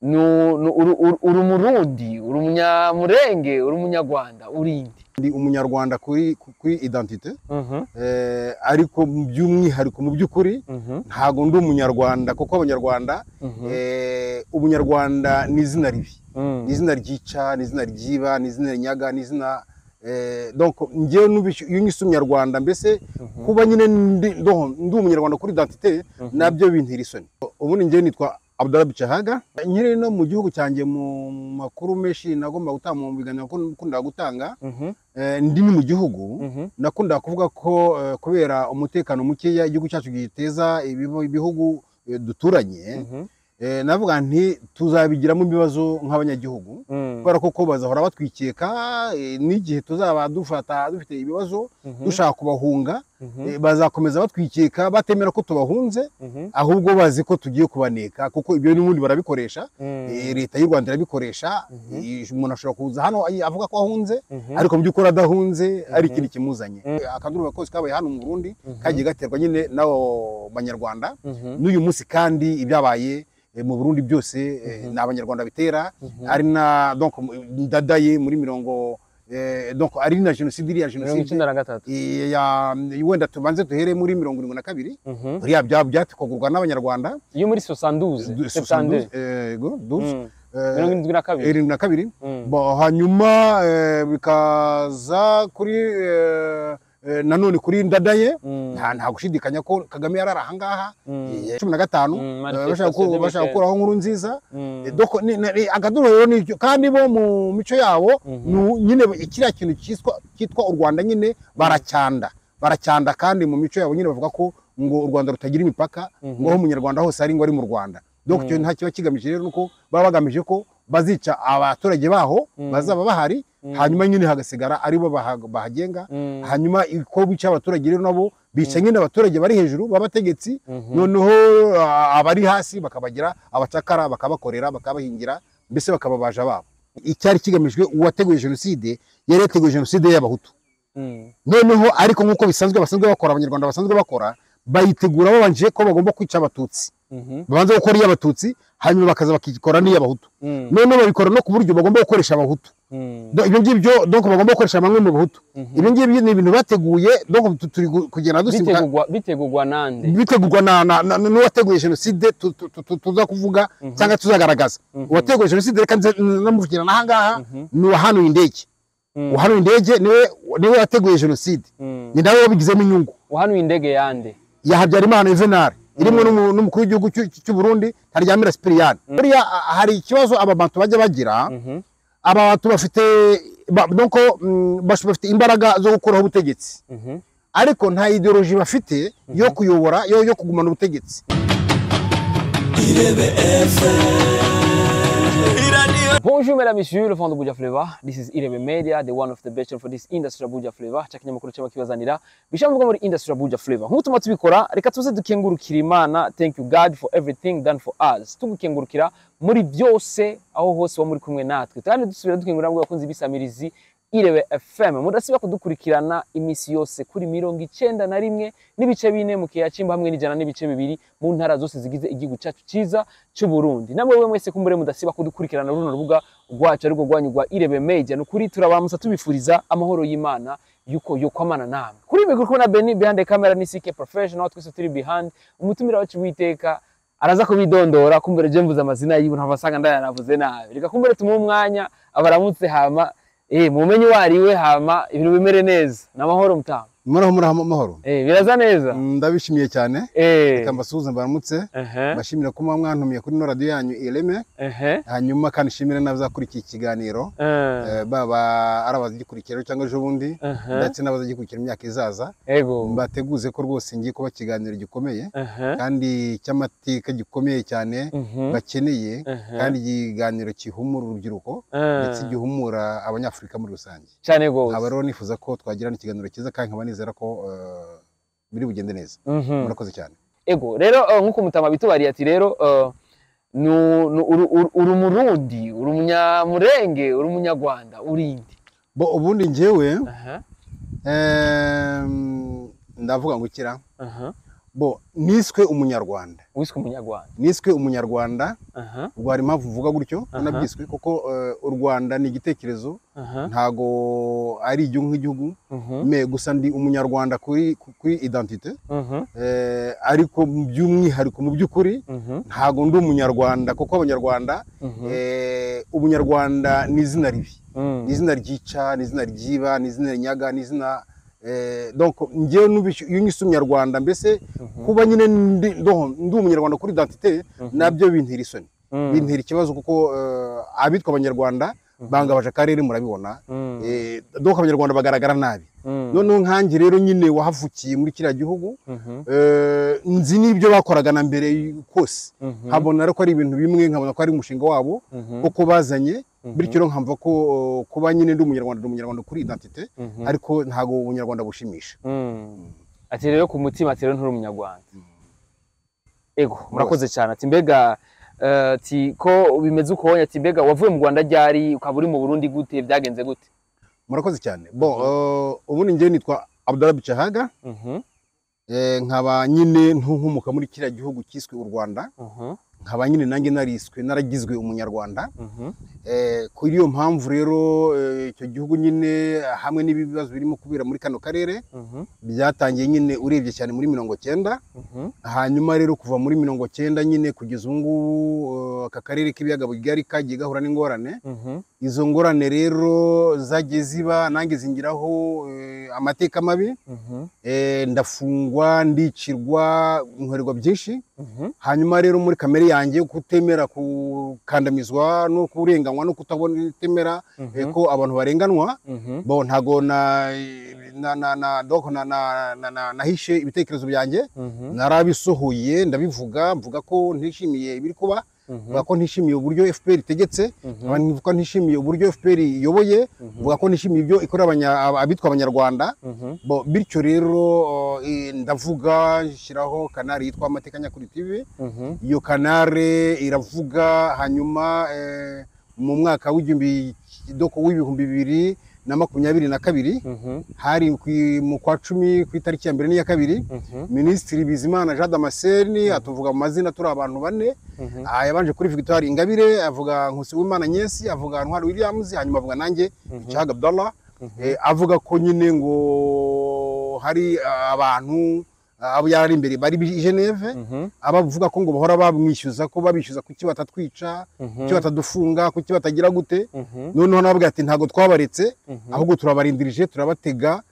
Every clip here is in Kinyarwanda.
uri umurundi, uri umunyamurenge, uri umunyarwanda, urindi? Ndi umunyarwanda kuri identité, ariko by'umwihariko mu by'ukuri ntago ndi umunyarwanda, kuko abanyarwanda ubunyarwanda ni izina ribi, ni izina ryica, ni izina ryiba, ni izina nyaga, ni izina donc ngiye iyo ngise umunyarwanda, mbese kuba nyine ndi umunyarwanda kuri identité nabyo bintira isoni. Ubundi ngiye nitwa Abdallah Bichahaga, nyiri no mu gihugu cyanjye mu makuru menshi nagomba gutanga mu biganiro nakunda gutanga, ndi mu gihugu nakunda kuvuga ko kubera umutekano mukeya igihugu cyacu giteza ibihugu duturanye, navuga nti tuzabigiramo ibibazo nk'abanyagihugu, kubera ko bazahora batwikeka n'igihe tuzaba dufite ibibazo dushaka kubahunga, bazakomeza batwikeka batemera ko tubahunze, ahubwo bazi ko tugiye kubaneka, kuko ibyo n'ubundi barabikoresha, leta y'u Rwanda irabikoresha. Umuntu ashobora kuza hano avuga ko ahunze, ariko mu by'ukuri adahunze ari ikindi kimuzanye. Akanduru kose kabaye hano mu Burundi kagiye gaterwa nyine n'abo banyarwanda, n'uyu munsi kandi ibyabaye mu Burundi byose n'abanyarwanda bitera, ari na donc ndadaye muri donc ari na jenoside ya jenoside ya wenda tubanze duhere muri 72 buriya byatukogurwa n'abanyarwanda iyo muri 72 yego 72 hanyuma bikaza kuri nanone kuri ndadaye, nta gushidikanya ko Kagame yarara ahangaha 15 bashaka gukuraho nkuru nziza. Akaduru rero n'icyo kandi bo mu mico yabo nyine ikiriya kintu cyitwa u Rwanda nyine baracyanda kandi mu mico yabo nyine bavuga ko ngo u Rwanda rutagira imipaka, ngo aho umunyarwanda hose ari ngo ari mu Rwanda. Donc cyo nta kiba kigamije rero nuko baba bagamije ko bazica abaturage baho bazaba bahari, hanyuma nyine hagasigara ari bo bahagenga, hanyuma ko bica abaturage rero nabo bica nyine abaturage bari hejuru b'abategetsi, noneho abari hasi bakabagira abacakara, bakabakorera, bakabahingira, mbese bakababaja babo. Icyari kigamijwe uwateguye jenoside yari yateguye jenoside y'abahutu, noneho ariko nkuko basanzwe bakora, abanyarwanda basanzwe bakora, bayitegura babanje ko bagomba kwica abatutsi, babanza gukora iy'abatutsi, hanyuma bakaza bakikora n'iy'abahutu, none babikora no ku buryo bagomba gukoresha abahutu. Ibyo ngibyo donc bagomba gukoresha bamwe mu bahutu. Ibyo ngibyo ni ibintu bateguye, donc turi kugenda dusimbuka. Bitegurwa nande? Bitegurwa n'uwateguye jenoside tuza kuvuga cyangwa tuzagaragaza. Uwateguye jenoside reka namuvugira nahangaha ni uwahanuye indege. Uwahanuye indege niwe wateguye jenoside, ni nawe wabigizemo inyungu. Uwahanuye indege yande? Ya Habyarimana Juvenal, irimo n'umukuru w'igihugu cy'u Burundi Haryamira Cyprien. Buriya hari ikibazo aba bantu bajya bagira, aba bantu bafite donc bafite imbaraga zo gukuraho ubutegetsi, ariko nta ideologie bafite yo kuyobora yo kugumana ubutegetsi. Bonjour mesdames et messieurs, le fond de Buja Flavor. This is Irebe Media, the one of the best for this industry of Buja Flavor. Chakinyamakuru cy'abakibazanira bishamuvuga muri industry of Buja Flavor. Nk'utuma tubikora, reka tuze dukengurukira Imana. Thank you God for everything done for us. Tugukengurukira muri byose aho hose wa muri kumwe natwe. Kandi dusubira dukengurira ngo bakunzi bisamirizi Irebe FM. Mudasiba kudukurikirana imisi yose kuri 91 n'ibice 4 mu kiya cimba hamwe n'ijana n'ibice 2 mu ntara zose zigize igihugu cyacu ciza cy'u Burundi. Namwe we mwese kumbure mudasiba kudukurikirana runo rubuga rwacu ariko rwanyu rwa Irebe Media. Nukuri turabamusa tubifuriza amahoro y'Imana yuko yokwamana namwe. Kuri mikuru kubona Beni behind the camera ni CK Professional, twese turi behind. Umutumira wacu witeka araza kubidondora, kumbure je mvuze amazina yiwe ntavasanga ndayanavuze nabi. Reka kumbure tumuhe umwanya abaramutse hama mumenye wariwe hama ibintu bimere neza. Namahoro mutama. Amahoro. Biraza neza. Ndabishimiye cyane. Reka mbasuhuze baramutse. Bashimira ko mwantumiye kuri no radio yanyu Ireme. Hanyuma kandi shimire n'abazakurikiye ikiganiro. Baba arabazigikurikira cyangwa ejo bundi, ndetse n'abazagikurikira imyaka izaza. Mbateguze ko rwose ngiye kuba ikiganiro gikomeye kandi cy'amateka gikomeye cyane bakeneye, kandi ikiganiro kihumura urubyiruko ndetse gihumura abanyafrika muri rusange. Cyane gose. Abaro nifuza ko twagirana ikiganiro cyiza kandi nizera ko biri bugende neza. Murakoze cyane. Ego rero nkuko mutama bitubariye ati rero uri umurundi, uri umunyamurenge, uri umunyarwanda, urindi? Ubundi njyewe ndavuga ngo kira bo niswe umunyarwanda. Wiswe umunyarwanda. Niswe umunyarwanda. Ubwo hari impamvu uvuga gutyo nabyiswe kuko u Rwanda ni igitekerezo ntago ari igihugu nk'igihugu me gusa ndi umunyarwanda kuri identité ariko by'umwihariko mu by'ukuri ntago ndi umunyarwanda kuko abanyarwanda ubunyarwanda ni izina ribi, ni izina ryica, ni izina ryiba, ni izina nyaga, ni izina donc ngiye iyo ngise umunyarwanda mbese kuba nyine ndi umunyarwanda kuri identité nabyo bintera isoni, bintera ikibazo kuko abitwa abanyarwanda bangabaje akarere murabibona donc abanyarwanda bagaragara nabi. Noneho nkanjye rero nyine wahavukiye muri kiriya gihugu nzi n'ibyo bakoraga na mbere kose nkabona ko ari ibintu bimwe, nkabona ko ari umushinga wabo kuko bazanye bityo nkamva ko kuba nyine ndi umunyarwanda kuri identité ariko ntago ubunyarwanda bushimisha. Ati rero ku mutima ati rero nturi umunyarwanda. Ego murakoze cyane. Ati mbega ati ko bimeze uko wonya, ati mbega wavuye mu Rwanda ryari ukaba uri mu Burundi gute, byagenze gute? Murakoze cyane. Bon ubundi ngiye nitwa Abdallah Bichahaga. Nkaba nyine ntunkomoka muri kiriya gihugu kiswe u Rwanda. Nkaba nyine nanjye naragizwe umunyarwanda. Kuri iyo mpamvu rero icyo gihugu nyine hamwe n'ibibazo birimo kubera muri kano karere byatangiye nyine urebye cyane muri 90. Hanyuma rero kuva muri 90 nyine kugeza ubu ngubu aka karere k'ibiyaga bigari kagiye gahura n'ingorane. Izo ngorane rero zagiye ziba nanjye zingiraho amateka mabi, ndafungwa, ndicirwa, nkorerwa byinshi. Hanyuma rero muri kamere yanjye kutemera kukandamizwa no kurenganywa no kutabona ko abantu barenganwa, bo ntago nahishe ibitekerezo byanjye, narabisohoye ndabivuga, mvuga ko ntishimiye ibiri kuba, mvuga ko ntishimiye uburyo FPR itegetse, mvuga ko ntishimiye uburyo FPR iyoboye, mvuga ko ntishimiye ibyo ikora abitwa abanyarwanda. Bityo rero ndavuga nshyiraho kanari yitwa Amateka Nyakuri TV. Iyo kanare iravuga, hanyuma mu mwaka w'ibihumbi 2022 hari mu kwa 10 ku itariki ya 1 n'iya 2 Minisitiri Bizimana Jean Damascene atuvuga mu mazina turi abantu bane. Yabanje kuri Victoire Ingabire, avuga Nkusi w'Imana Nyesi, avuga Ntwari Williams, hanyuma avuga nanjye Bichahaga Abdallah, avuga ko nyine ngo hari abantu abo yari imbere bari i Geneve abavuga ko ngo bahora bamwishyuza ko babishyuza kuki batatwica, kuki batadufunga, kuki batagira gute. Noneho nabwo ati ntago twabaretse ahubwo turabarindirije, turabatega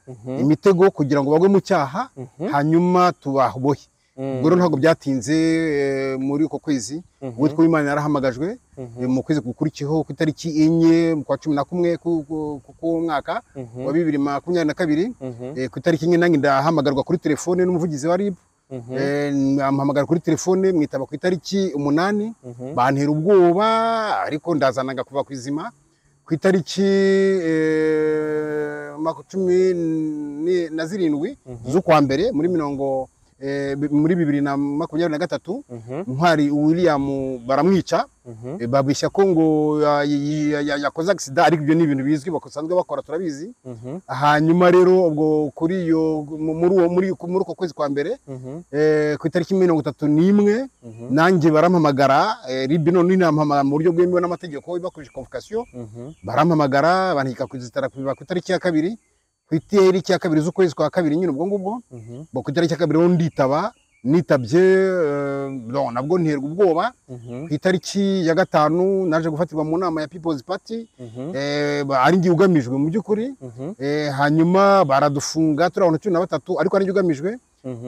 imitego kugira ngo bagwe mu cyaha hanyuma tubabohe. Ubwo ntago byatinze muri uko kwezi witwa Imana yarahamagajwe mu kwezi gukurikiyeho ku itariki 4 mu kwa 11 ku mwaka wa 2022 ku itariki 4 nange ndahamagarwa kuri telefone n'umuvugizi wa RIB. Amuhamagara kuri telefone, mwitaba ku itariki 8, bantera ubwoba ariko ndazanaga kuva ku izima. Ku itariki 17 z'ukwa mbere muri 2023 Ntwari William baramwica, babishya ko ngo yakoze accident, ariko ibyo ni ibintu bizwi bakosanzwe bakora turabizi. Hanyuma rero ubwo kuri iyo muri uko kwezi kwa mbere ku itariki 31 nanjye barampamagara, RIB none nampamagara mu buryo bwemewe n'amategeko ibakoresha convocation. Barampamagara bantika kuzitara ku itariki ya 2 ku itariki ya 2 z'ukwezi kwa 2 nyine ubwo ngubwo ku itariki ya 2 nditabye nabwo nterwa ubwoba. Ku itariki ya 5 naje gufatirwa mu nama ya People's Party ari ngiye ugamijwe mu by'ukuri. Hanyuma baradufunga turi abantu 13 ariko ari ngiye ugamijwe,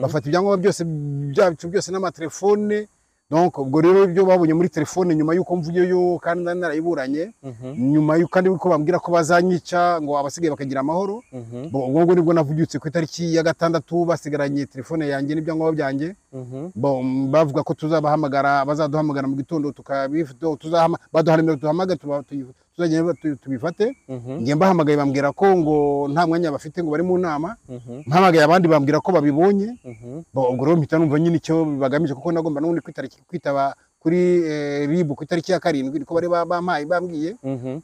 bafata ibyangombwa byose byacu byose n'amatelefone. Donc ubwo rero ibyo babonye muri telefone nyuma yuko mvuyeyo kandi narayiburanye, nyuma yuko kandi uko bambwira ko bazanyica ngo abasigaye bakagira amahoro. Ubwo nibwo navugyutse ku itariki ya 6 basigaranye telefone yanjye n'ibyangombwa byanjye. Bavuga ko tuzabahamagara, bazaduhamagara mu gitondo baduharamira duhamagara tuzagenda tubifate. Ngiye mbahamagaye bambwira ko ngo nta mwanya bafite ngo bari mu nama. Mpamagaye abandi bambwira ko babibonye. Ubwo rero mpita numva nyine icyo bagamije kuko nagomba n'ubundi kwitaba RIB ku itariki ya 7 niko bari bampaye bambwiye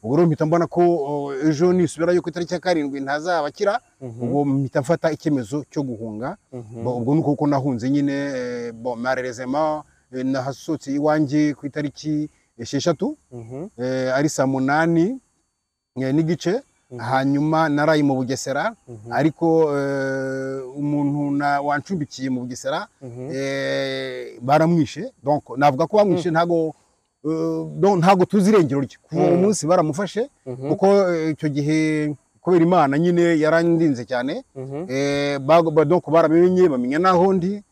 ubwo rero mpita mbona ko ejo nisubirayo ku itariki ya 7 ntazabakira ubwo mpita mfata icyemezo cyo guhunga ubwo nuko uko nahunze nyine malheureusement nahasotse iwanjye ku itariki 6 ari saa 8 n'igice hanyuma naraye mu Bugesera ariko umuntu wancumbikiye mu Bugesera baramwishe donc navuga ko bamwishe ntago tuzi irengero rye kuva umunsi baramufashe kuko icyo gihe kubera Imana nyine yarandinze cyane donc barabimenye bamenya naho ndi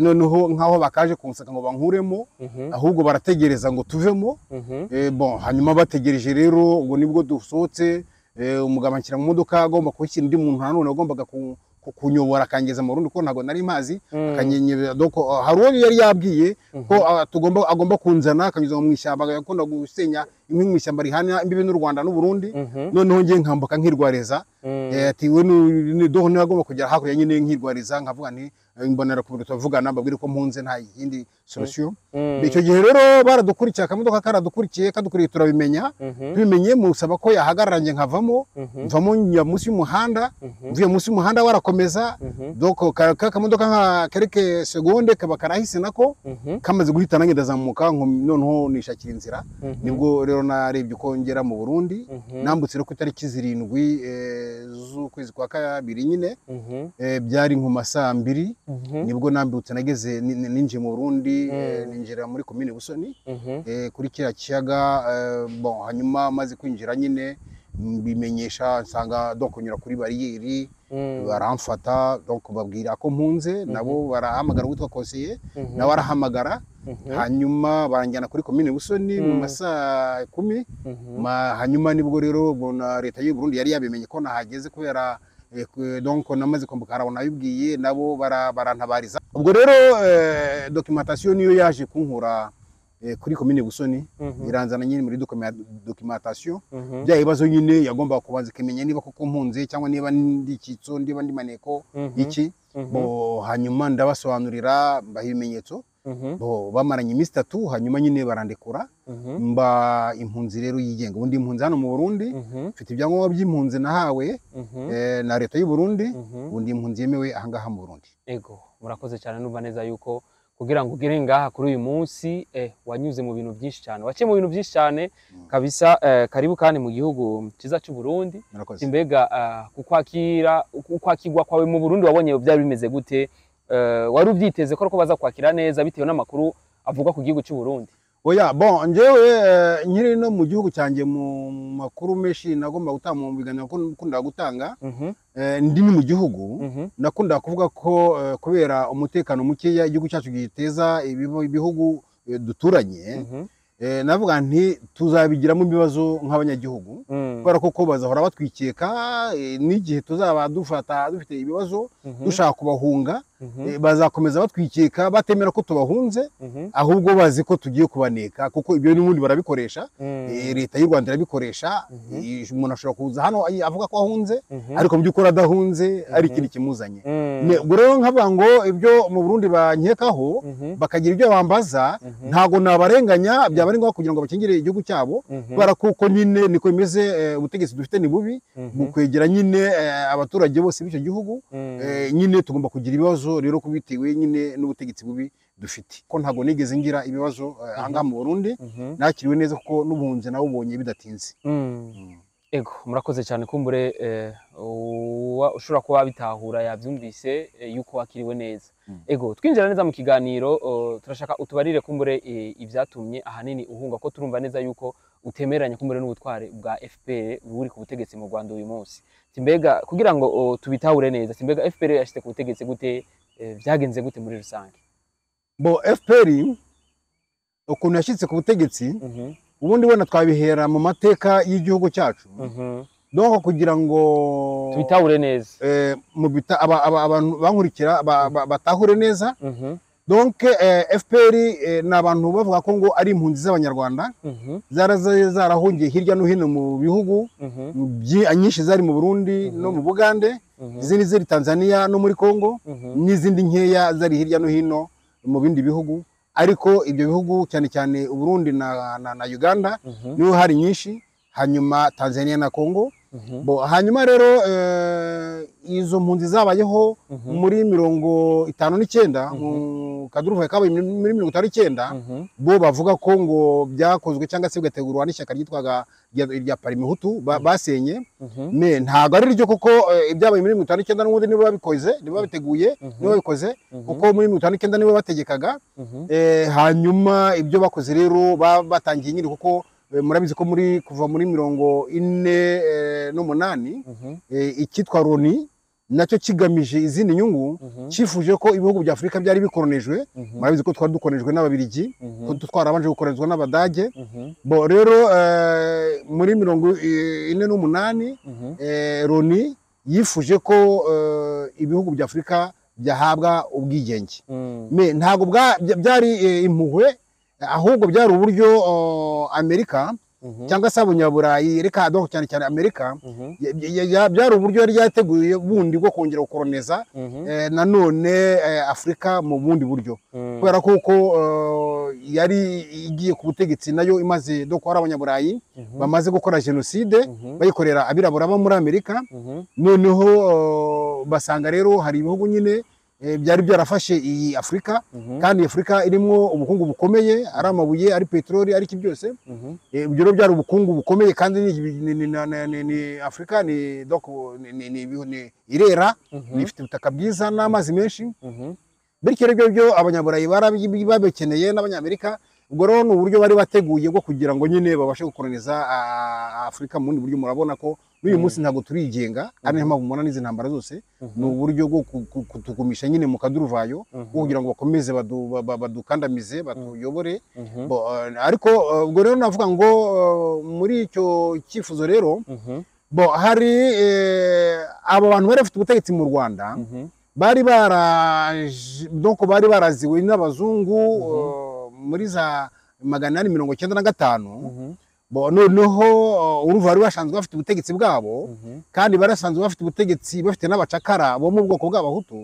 noneho nkaho bakaje kunsaka ngo bankuremo ahubwo barategereza ngo tuvemo bon hanyuma bategereje rero ubwo nibwo dusohotse umugabo anshyira mu modoka agomba kubishyira undi muntu nanone agombaga kunyobora akangeza mu Burundi ko ntago nari mazi akanyenyera donc hari uwo yari yabwiye ko agomba kunzana akanyuza mu ishyamba yakunda gusenya inkwi mu ishyamba rihana imbibe n'u Rwanda n'u Burundi noneho ngiye nkambuka nkirwareza ati we ni agomba kugera hakurya nyine nkirwariza nkavuga nti imbonera kubiri tuvugana mbabwire ko mpunze nta yindi solution icyo gihe rero baradukurikiye akamodoka karadukurikiye turabimenya tubimenye musaba ko yahagararanye nkavamo mvamo njya munsi y'umuhanda mvuye munsi y'umuhanda warakomeza donc akamodoka nka kelke seconde kaba karahise nako kamaze guhita nange ndazamuka noneho nishakira inzira nibwo rero narebye ko ngera mu Burundi nambutse ku itariki 7 z'ukwezi kwa 2 nyine byari nko masaa 2 nibwo nambutse nageze ninje mu Burundi ninjira muri commune Busoni kuri kira kiyaga bon hanyuma maze kwinjira nyine bimenyesha nsanga donc kunyura kuri bariyeri baramfata donc babwira ko mpunze nabo barahamagara witwa conseiller nawe arahamagara hanyuma baranjyana kuri commune Busoni mu masaa 10 hanyuma nibwo rero bona leta y'u Burundi yari yabimenye ko nahageze kubera donc namaze kwambuka arabona yibwiye nabo barantabariza ubwo rero documentation niyo yaje kunkura kuri commune Busoni iranzana nyine muri documentation bya ibibazo nyine yagomba kubanza kimenya niba koko mpunze cyangwa niba ndi kitso ndiba ndi maneko iki bo hanyuma ndabasobanurira bahibimenyetso bo bamaranye iminsi 3 hanyuma nyine barandekura mba impunzi rero yigenga ubundi impunzi hano mu Burundi mfite ibyangombwa by'impunzi nahawe na leta y'u Burundi ubundi impunzi yemewe ahangaha mu Burundi ego murakoze cyane numva neza yuko kugira ngo ugere ngaha kuri uyu munsi wanyuze mu bintu byinshi cyane waciye mu bintu byinshi cyane kabisa karibu kandi mu gihugu cyiza cy'u Burundi imbega kukwakirwa kwawe mu Burundi wabonye byari bimeze gute wari ubyiteze ko baza kwakira neza bitewe n'amakuru avuga ku gihugu cy'u Burundi oya bon njewe nkiri no mu gihugu cyanjye mu makuru menshi nagomba gutanga mu biganiro nakunda gutanga ndi ni mu gihugu nakunda kuvuga ko kubera umutekano mukeya igihugu cyacu giteza ibihugu duturanye navuga nti tuzabigiramo ibibazo nk'abanyagihugu kubera ko bazahora batwikeka n'igihe tuzaba dufite ibibazo dushaka kubahunga bazakomeza batwikeka batemera ko tubahunze ahubwo bazi ko tugiye kubaneka kuko ibyo n'ubundi barabikoresha leta y'u Rwanda irabikoresha umuntu ashobora kuza hano avuga ko ahunze ariko mu by'ukuri adahunze ari ikindi kimuzanye ubwo rero nkavuga ngo ibyo mu Burundi bankekaho bakagira ibyo bambaza ntago nabarenganya byaba ari ngombwa kugira ngo bakingire igihugu cyabo kubera kuko nyine niko bimeze ubutegetsi dufite ni bubi bukwegera nyine abaturage bose b'icyo gihugu nyine tugomba kugira ibibazo rero kubitewe nyine n'ubutegetsi bubi dufite ko ntago nigeze ngira ibibazo ahangaha mu Burundi nakiriwe neza kuko n'ubuhunze nawe ubonye bidatinze ego murakoze cyane kumbure ushobora kuba bitahura yabyumvise yuko wakiriwe neza ego twinjira neza mu kiganiro turashaka utubarire kumbure ibyatumye ahanini uhunga ko turumva neza yuko utemeranya kumbure n'ubutware bwa FPR buri ku butegetsi mu Rwanda uyu munsi timbega kugira ngo tubitahure neza timbega FPR yashite ku butegetsi gute byagenze gute muri rusange bo FPR ukuntu yashitse ku butegetsi ubundi bona twabihera mu mateka y'igihugu cyacu donc kugira ngo tubitahure neza abantu bankurikira batahure neza donc FPR n'abantu bavuga ko ngo ari impunzi z'abanyarwanda zarahungiye hirya no hino mu bihugu nyinshi zari mu Burundi no mu Bugande izindi ziri Tanzania no muri Kongo n'izindi nkeya zari hirya no hino mu bindi bihugu ariko ibyo bihugu cyane cyane u Burundi na Uganda niho hari nyinshi, hanyuma Tanzania na Congo. Hanyuma rero izo mpunzi zabayeho muri 59 mu kaduruvayo kabaye muri 59, bo bavuga ko ngo byakozwe cyangwa se bigategurwa n'ishyaka ryitwaga rya Parimehutu basenye. Me ntago ari ryo kuko ibyabaye muri 59 n'ubundi nibo babikoze, nibo babiteguye, nibo babikoze kuko muri 59 nibo bategekaga. Hanyuma ibyo bakoze rero batangiye nyine kuko murabizi ko kuva muri 48 ikitwa Loni nacyo kigamije izindi nyungu, cyifuje ko ibihugu bya Afurika byari bikoronejwe. Murabizi ko twari dukoronejwe n'Ababiligi, ko twarabanje gukoronezwa n'Abadage. Bo rero muri 48 Loni yifuje ko ibihugu bya Afurika byahabwa ubwigenge. Me ntago byari impuhwe, ahubwo byari uburyo Amerika cyangwa se Abanyaburayi, reka donc cyane cyane Amerika, byari uburyo yari yateguye bundi bwo kongera gukoroneza nanone Afurika mu bundi buryo, kubera ko yari igiye ku butegetsi nayo imaze do kwa Abanyaburayi bamaze gukora genocide bayikorera abirabura bo muri Amerika. Noneho basanga rero hari ibihugu nyine byari byarafashe iyi Afurika, kandi Afurika irimo ubukungu bukomeye, ari amabuye, ari petroli, ari iki byose. Ibyo rero byari ubukungu bukomeye, kandi ni Afurika ni donc ni irera, ifite ubutaka bwiza n'amazi menshi. Bityo rero byo Abanyaburayi babekeneye n'Abanyamerika. Ubwo rero ni uburyo bari bateguye bwo kugira ngo nyine babashe gukoloniza Afurika mu bundi buryo. Murabona ko n'uyu munsi ntabwo turigenga, ari niyo mpamvu mubona n'izi ntambara zose. Ni uburyo bwo kutugumisha nyine mu kaduruvayo kugira ngo bakomeze badukandamize, batuyobore. Ariko ubwo rero navuga ngo muri icyo cyifuzo rero hari abo bantu bari bafite ubutegetsi mu Rwanda, bari baraziwe n'abazungu muri za 895. Noneho urumva bari basanzwe bafite ubutegetsi bwabo, kandi barasanzwe bafite ubutegetsi, bafite n'abacakara bo mu bwoko bw'Abahutu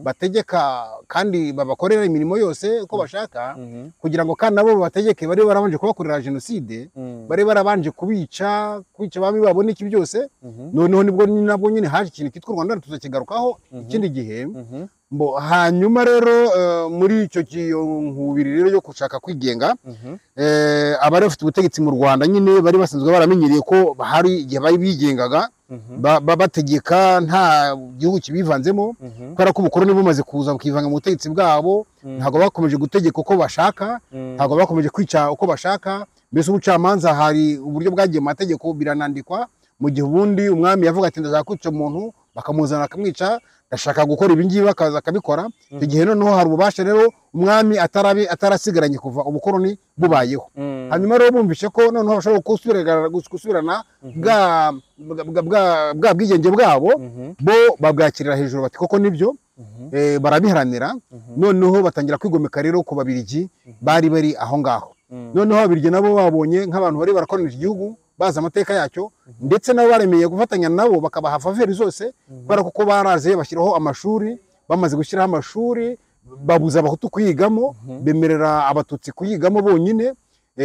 bategeka kandi babakorera imirimo yose uko bashaka, kugira ngo kandi nabo bategeke. Bari barabanje kubakorera genocide, bari barabanje kwica abami babo n'iki byose. Noneho nabwo nyine haje ikintu kitwa u Rwanda, tuzakigarukaho ikindi gihe. Hanyuma rero muri icyo nkubiri rero yo gushaka kwigenga, abari bafite ubutegetsi mu Rwanda nyine bari basanzwe baramenyereye ko hari igihe bari bigengaga bategeka, nta gihugu kibivanzemo, kubera ko ubukoroni bumaze kuza bukivanga mu butegetsi bwabo. Ntabwo bakomeje gutegeka uko bashaka, ntabwo bakomeje kwica uko bashaka. Mbese ubucamanza hari uburyo bwagiye mu mategeko, biranandikwa. Mu gihe ubundi umwami yavuga ati ndashaka kwica umuntu, bakamuzana bakamwica, ndashaka gukora ibi ngibi bakaza akabikora. Icyo gihe noneho hari ububasha rero umwami atarasigaranye kuva ubukoroni bubayeho. Hanyuma rero bumvishe ko noneho bashobora gusubirana bwa bwigenge bwabo, bo babwakirira hejuru bati koko nibyo, barabiharanira. Noneho batangira kwigomeka rero ku Babiligi bari aho ngaho. Noneho Ababiligi nabo babonye nk'abantu bari barakoronije igihugu, bazi amateka yacyo, ndetse nabo baremeye gufatanya nabo bakabaha faveri zose, kubera ko baraze bashyiraho amashuri. Bamaze gushyiraho amashuri, babuza Abahutu kuyigamo, bemerera Abatutsi kuyigamo bonyine.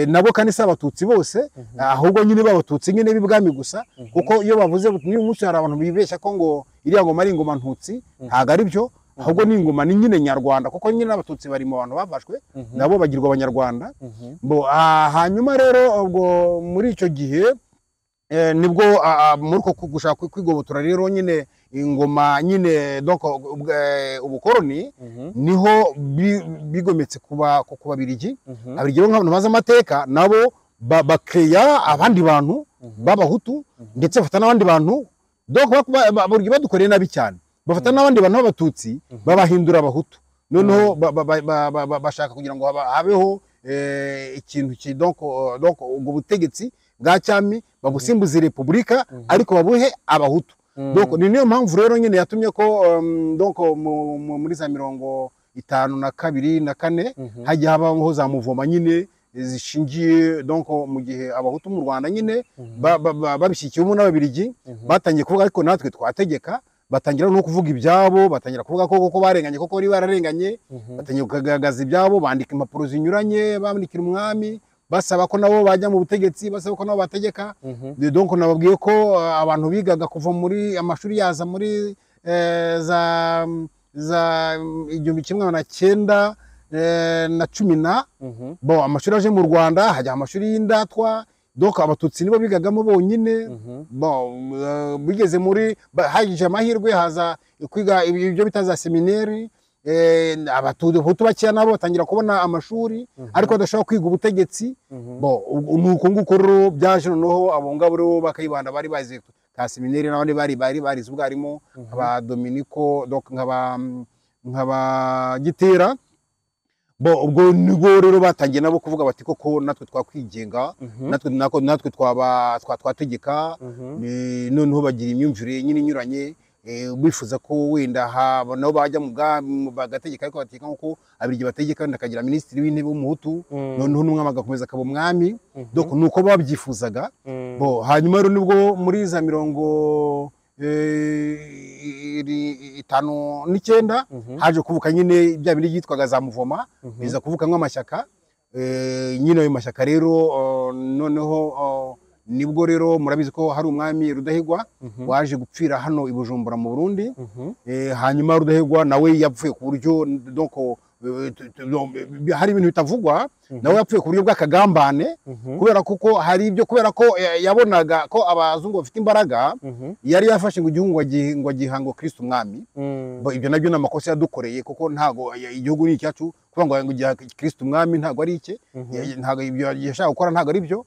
Nabo kandi si Abatutsi bose, ahubwo nyine b'Abatutsi nyine b'ibwami gusa, kuko iyo bavuze n'uyu munsi hari abantu bibeshya ko ngo iriya ngoma ari ingoma ntutsi. Ntabwo ari byo, ahubwo ni ingoma ni nyine nyarwanda, kuko nyine Abatutsi bari mu bantu bafashwe, nabo bagirwa Abanyarwanda. Hanyuma rero ubwo muri icyo gihe nibwo muri uko gushaka kwigobotora rero nyine ingoma nyine donc ubukoroni, niho bigometse ku Babiligi. Ababiligi nk'abantu bazi amateka, nabo bakeya abandi bantu b'Abahutu, ndetse bafata n'abandi bantu donc badukoreye nabi cyane. Bafata n'abandi bantu b'Abatutsi babahindura Abahutu. Noneho bashaka kugira ngo habeho ikintu donc ubwo butegetsi bwa cyami babusimbuze repubulika, ariko babuhe Abahutu. Donc ni niyo mpamvu rero nyine yatumye ko donc muri za 52 na 4 hajya habaho za muvoma nyine zishingiye donc mu gihe Abahutu mu Rwanda nyine babishyikiwemo n'Ababiligi batangiye kuvuga ariko natwe twategeka. batangira no kuvuga ibyabo, batangira kuvuga ko barenganye, koko bari bararenganye, batangira kugaragaza ibyabo, bandika impapuro zinyuranye, bandikira umwami, basaba ko nabo bajya mu butegetsi, basaba ko nabo bategeka. Donc nababwiye ko abantu bigaga kuva muri amashuri yaza muri za 1910 bo amashuri aje mu Rwanda, hajya amashuri y'indatwa, donc abatutsi nibo bigagamo bonyine. Bon bigeze muri hajije amahirwe haza kwiga ibyo bitaza seminari, abatutsi bakiya nabo batangira kubona amashuri ariko badashobora kwiga ubutegetsi. Bo nuko nguko rero byaje noneho abo ngabo rero bakayibanda bari bazi ka seminari n'abandi bari barize ubwarimu aba Dominico, donc nkaba Gitera. Bo ubwo nigo rero batangiye nabo kuvuga bati koko natwe twakwigenga, natwe twategeka. Noneho bagira imyumvire nyine inyuranye, bifuza ko wenda nabo bajya mu bagategeka, ariko bategeka nkuko abirigi bategeka, ndakagira minisitiri w'intebe w'umuhutu, noneho n'umwami agakomeza akaba umwami. Donc nuko babyifuzaga. Bo hanyuma rero nibwo muri za 59 haje kuvuka nyine bya bindi byitwaga za muvoma, biza kuvuka nk'amashyaka. Nyine ayo mashyaka rero noneho nibwo rero murabizi ko hari umwami Rudahigwa waje gupfira hano i Bujumbura mu Burundi. Hanyuma Rudahigwa nawe yapfuye ku buryo donc hari ibintu bitavugwa, nawe yapfuye ku buryo bw'akagambane, kubera kuko hari ibyo, kubera ko yabonaga ko abazungu bafite imbaraga, yari yafashe ngo igihugu ngo gihango Kristo umwami. Ibyo nabyo n'amakosa yadukoreye, kuko ntago igihugu ni icyacu, kuvuga ngo giha Kristo umwami ntago ari icye, ntago ibyo yashaka gukora ntago ari byo,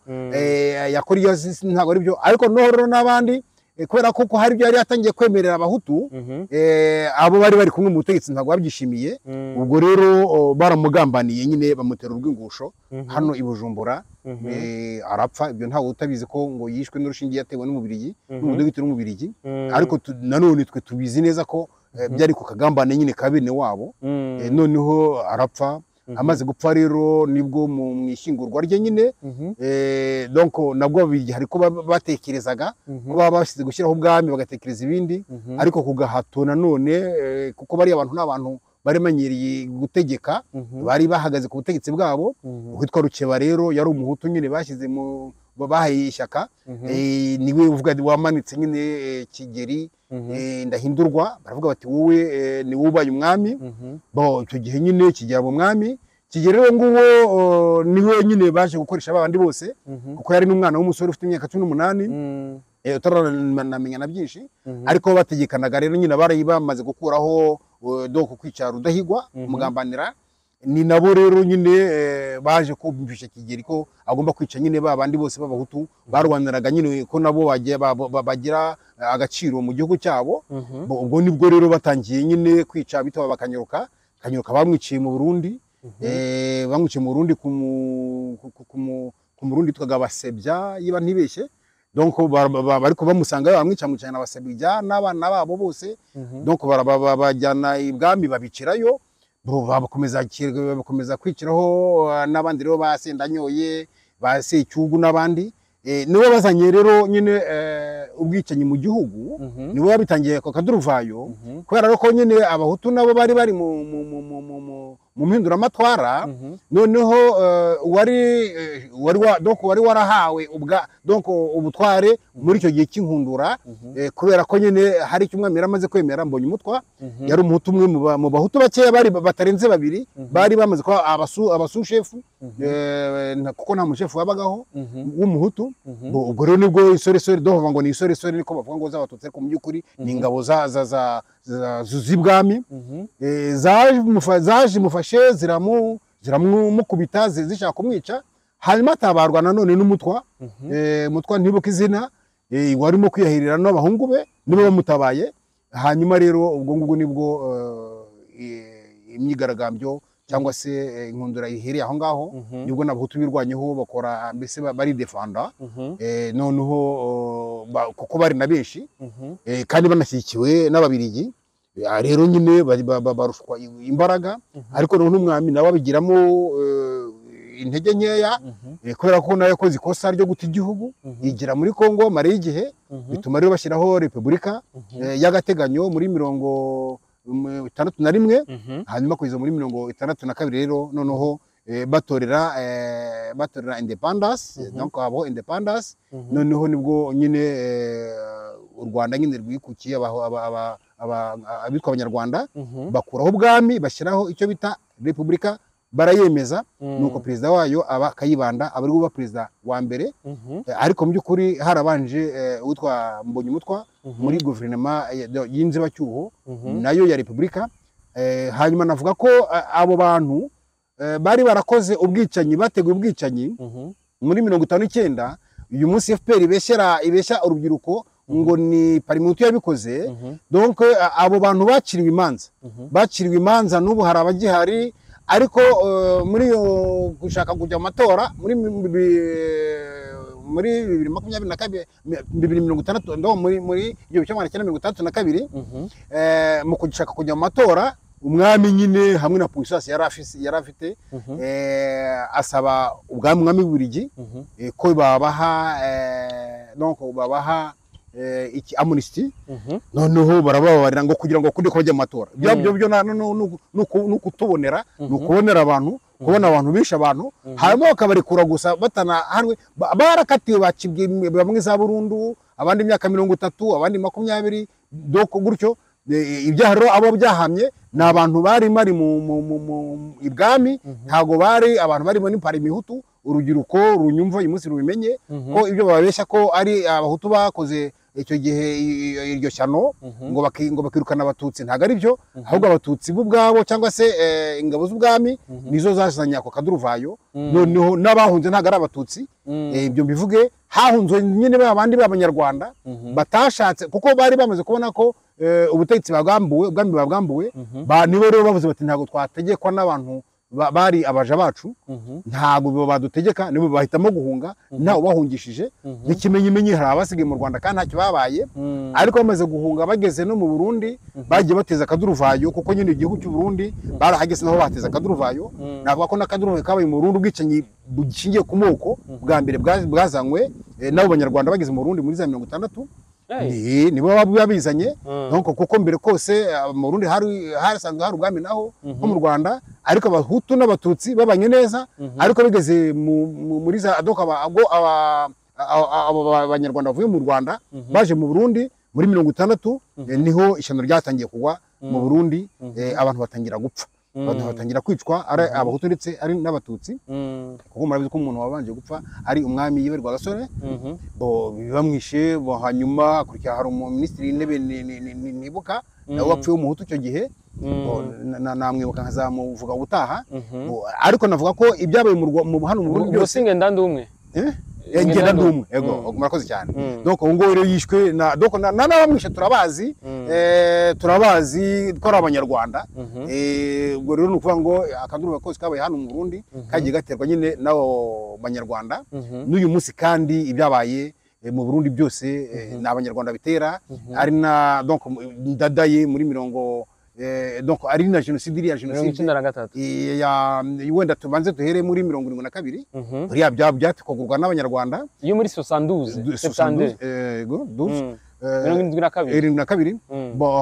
yakora ntago ari byo. Ariko nohoro n'abandi kubera ko hari ibyo yari yatangiye kwemerera abahutu, abo bari kumwe mu butegetsi ntago babyishimiye. Ubwo rero baramugambaniye nyine bamutera urw'ingusho hano i Bujumbura, arapfa. Ibyo ntago utabizi ko ngo yishwe n'urushinge yatewe n'umubirigi, n'umudogiteri w'umubirigi, ariko nanone twe tubizi neza ko byari ku kagambane nyine ka bene wabo. Noneho arapfa. Amaze gupfa rero nibwo mu ishyingurwa rye nyine, donc nabwo hari ko batekerezaga ko baba bashyize gushyiraho ubwami, bagatekereza ibindi, ariko kugahato nanone, kuko bari abantu n'abantu bari menyereye gutegeka, bari bahagaze ku butegetsi bwabo. Witwa Rukeba rero yari umuhutu nyine bashyize mu bahaye ishyaka, niwe uvuga wamanitse nyine Kigeri Ndahindurwa, baravuga bati wowe ni ubaye umwami. Bo icyo gihe nyine Kigera mu mwami. Kigera rero nguwo niwe nyine baje gukoresha abandi bose, kuko yari n'umwana w'umusore ufite imyaka 18, utaranamenya na byinshi, ariko bategekanaga rero nyine bari bamaze gukuraho donc kwica Rudahigwa umugambanira. Ni nabo rero nyine baje kumvisha Kigeri ko agomba kwica nyine babandi bose b'abahutu barwaniraga nyine ko nabo bagira agaciro mu gihugu cyabo. Ubwo nibwo rero batangiye nyine kwica bitaba Bakanyoruka. Kanyoruka bamwiciye mu Burundi, bamwiciye mu Burundi ku Murundi twaga Basebya yiba ntibeshye. Donc bariko bamusanga bamwica mu cyana Basebya n'abana babo bose. Donc bajyana ibwami babicirayo, bakomeza kwiciraho n'abandi rero basendanyoye, basecyugu n'abandi. Nibo bazanye rero nyine ubwicanyi mu gihugu, nibo babitangiye ko kaduruvayo, kubera ko nyine abahutu nabo bari mu mpinduramatwara. Noneho wari warahawe ubutware muri icyo gihe cy'inkundura, kubera ko nyine hari icyo umwami yaramaze kwemera. Mbonyumutwa yari umuhutu umwe mu bahutu bakeya bari batarenze babiri, bari bamaze kuba abasushefu, kuko nta mushefu wabagaho w'umuhutu. Ubwo rero nibwo isoresore dohova ngo ni isoresore niko bavuga ngo z'abatutsi, ariko mu by'ukuri ni ingabo z'ibwami zaje mufashe ziramukubita zishaka kumwica. Hanyuma atabarwa nanone n'umutwa, mutwa ntibuka izina, warimo kwiyahirira n'abahungu be nibo bamutabaye. Hanyuma rero ubwo ngubwo nibwo imyigaragambyo cyangwa se inkundura ihereye aho ngaho, nibwo n'abahutu birwanyeho bakora mbese bari defanda. Noneho kuko bari na benshi kandi banashyigikiwe n'ababirigi, rero nyine barushwa imbaraga. Ariko noneho umwami nawe abigiramo intege nkeya kubera ko nayo yakoze ikosa ryo guta igihugu yigira muri Kongo mare y'igihe bituma rero bashyiraho repubulika y'agateganyo muri 61 hanyuma kugeza muri 62 rero noneho batorera independence donc abo independence noneho nibwo nyine u Rwanda nyine rwikukiye abitwa abanyarwanda bakuraho ubwami bashyiraho icyo bita repubulika barayemeza nuko perezida wayo aba Kayibanda aba ari uba perezida wa mbere ariko mu by'ukuri harabanje utwa Mbonyumutwa muri guverinoma y'inzibacyuho nayo ya repubulika hanyuma navuga ko abo bantu bari barakoze ubwicanyi bateguye ubwicanyi muri 59 uyu munsi FPR ibeshya urubyiruko ngo ni parimutu yabikoze donc abo bantu baciriwe imanza n'ubu hari abagihari ariko muri gushaka kujya amatora muri 2022 ndo muri 1962 mu gushaka kujya amatora umwami nyine hamwe na Puissance yari afite asaba umwami w'Ububiligi ko babaha donc babaha iki amnesty noneho barababarira ngo kugira ngo kundi kujya amatora byo nukutubonera nukubonera abantu kubona abantu bisha abantu hanyuma bakabarekura gusa batana harwe barakatiwe bakibwe bamwe za burundu abandi imyaka 30 abandi 20 doko gutyo ibyaha rero abo byahamye ni abantu bari mari mu ibwami ntago bari abantu bari muri parimihutu urubyiruko runyumva uyu munsi rubimenye ko ibyo babeshya ko ari abahutu bakoze icyo gihe iryo cyano ngo bakirukana abatutsi ntago ari byo ahubwo abatutsi b'ubwabo cyangwa se ingabo z'ubwami nizo zazanye ako kaduruvayo noneho n'abahunze ntago ari abatutsi ibyo mbivuge hahunzwe nyine abandi b'abanyarwanda batashatse kuko bari bamaze kubona ko ubutegetsi ubwami babwambuwe nibo rero bavuze bati ntago twategekwa n'abantu bari abaja bacu ntago badutegeka nibo bahitamo guhunga ntawe bahungishije n'ikimenyimenyi hari abasigaye mu Rwanda kandi ntacyo babaye ariko bamaze guhunga bageze no mu Burundi bagiye bateza akaduruvayo kuko nyine igihugu cy'u Burundi barahageze naho bateza akaduruvayo navuga ko n'akaduruvayo kabaye mu Burundi bwicanyi bushingiye ku moko bwa mbere bwazanywe nabo banyarwanda bageze mu Burundi muri za 60 nibo babizanye donc kuko mbere kose mu Burundi harasanzwe hari ubwami naho nko mu Rwanda ariko abahutu n'abatutsi babanye neza ariko bigeze muri za abanyarwanda bavuye mu Rwanda baje mu Burundi muri 60 niho ishyano ryatangiye kugwa mu Burundi abantu batangira gupfa abantu batangira kwicwa ari abahutu ndetse ari n'abatutsi kuko murabizi ko umuntu wabanje gupfa ari umwami Yiberwa Gasore bamwishe hanyuma akurikira hari umuministiri w'intebe nibuka nawe wapfuye umuhutu icyo gihe namwibuka nkazamuvuga ubutaha ariko navuga ko ibyabaye mu hano mu Burundi byose Ngendandumwe ngenda ndumwe yego murakoze cyane donc ngo rero yishwe donc n'abamwishe turabazi twari abanyarwanda ubwo rero nukuvuga ngo akaduruva kose kabaye hano mu Burundi kagiye gaterwa nyine nabo banyarwanda n'uyu munsi kandi ibyabaye mu Burundi byose n'abanyarwanda bitera ari na donc ndadaye muri donc ari na genocide iriya genocide ya wenda tubanze duhere muri 72 uriya byatukogurwa n'abanyarwanda iyo muri 72 yego 72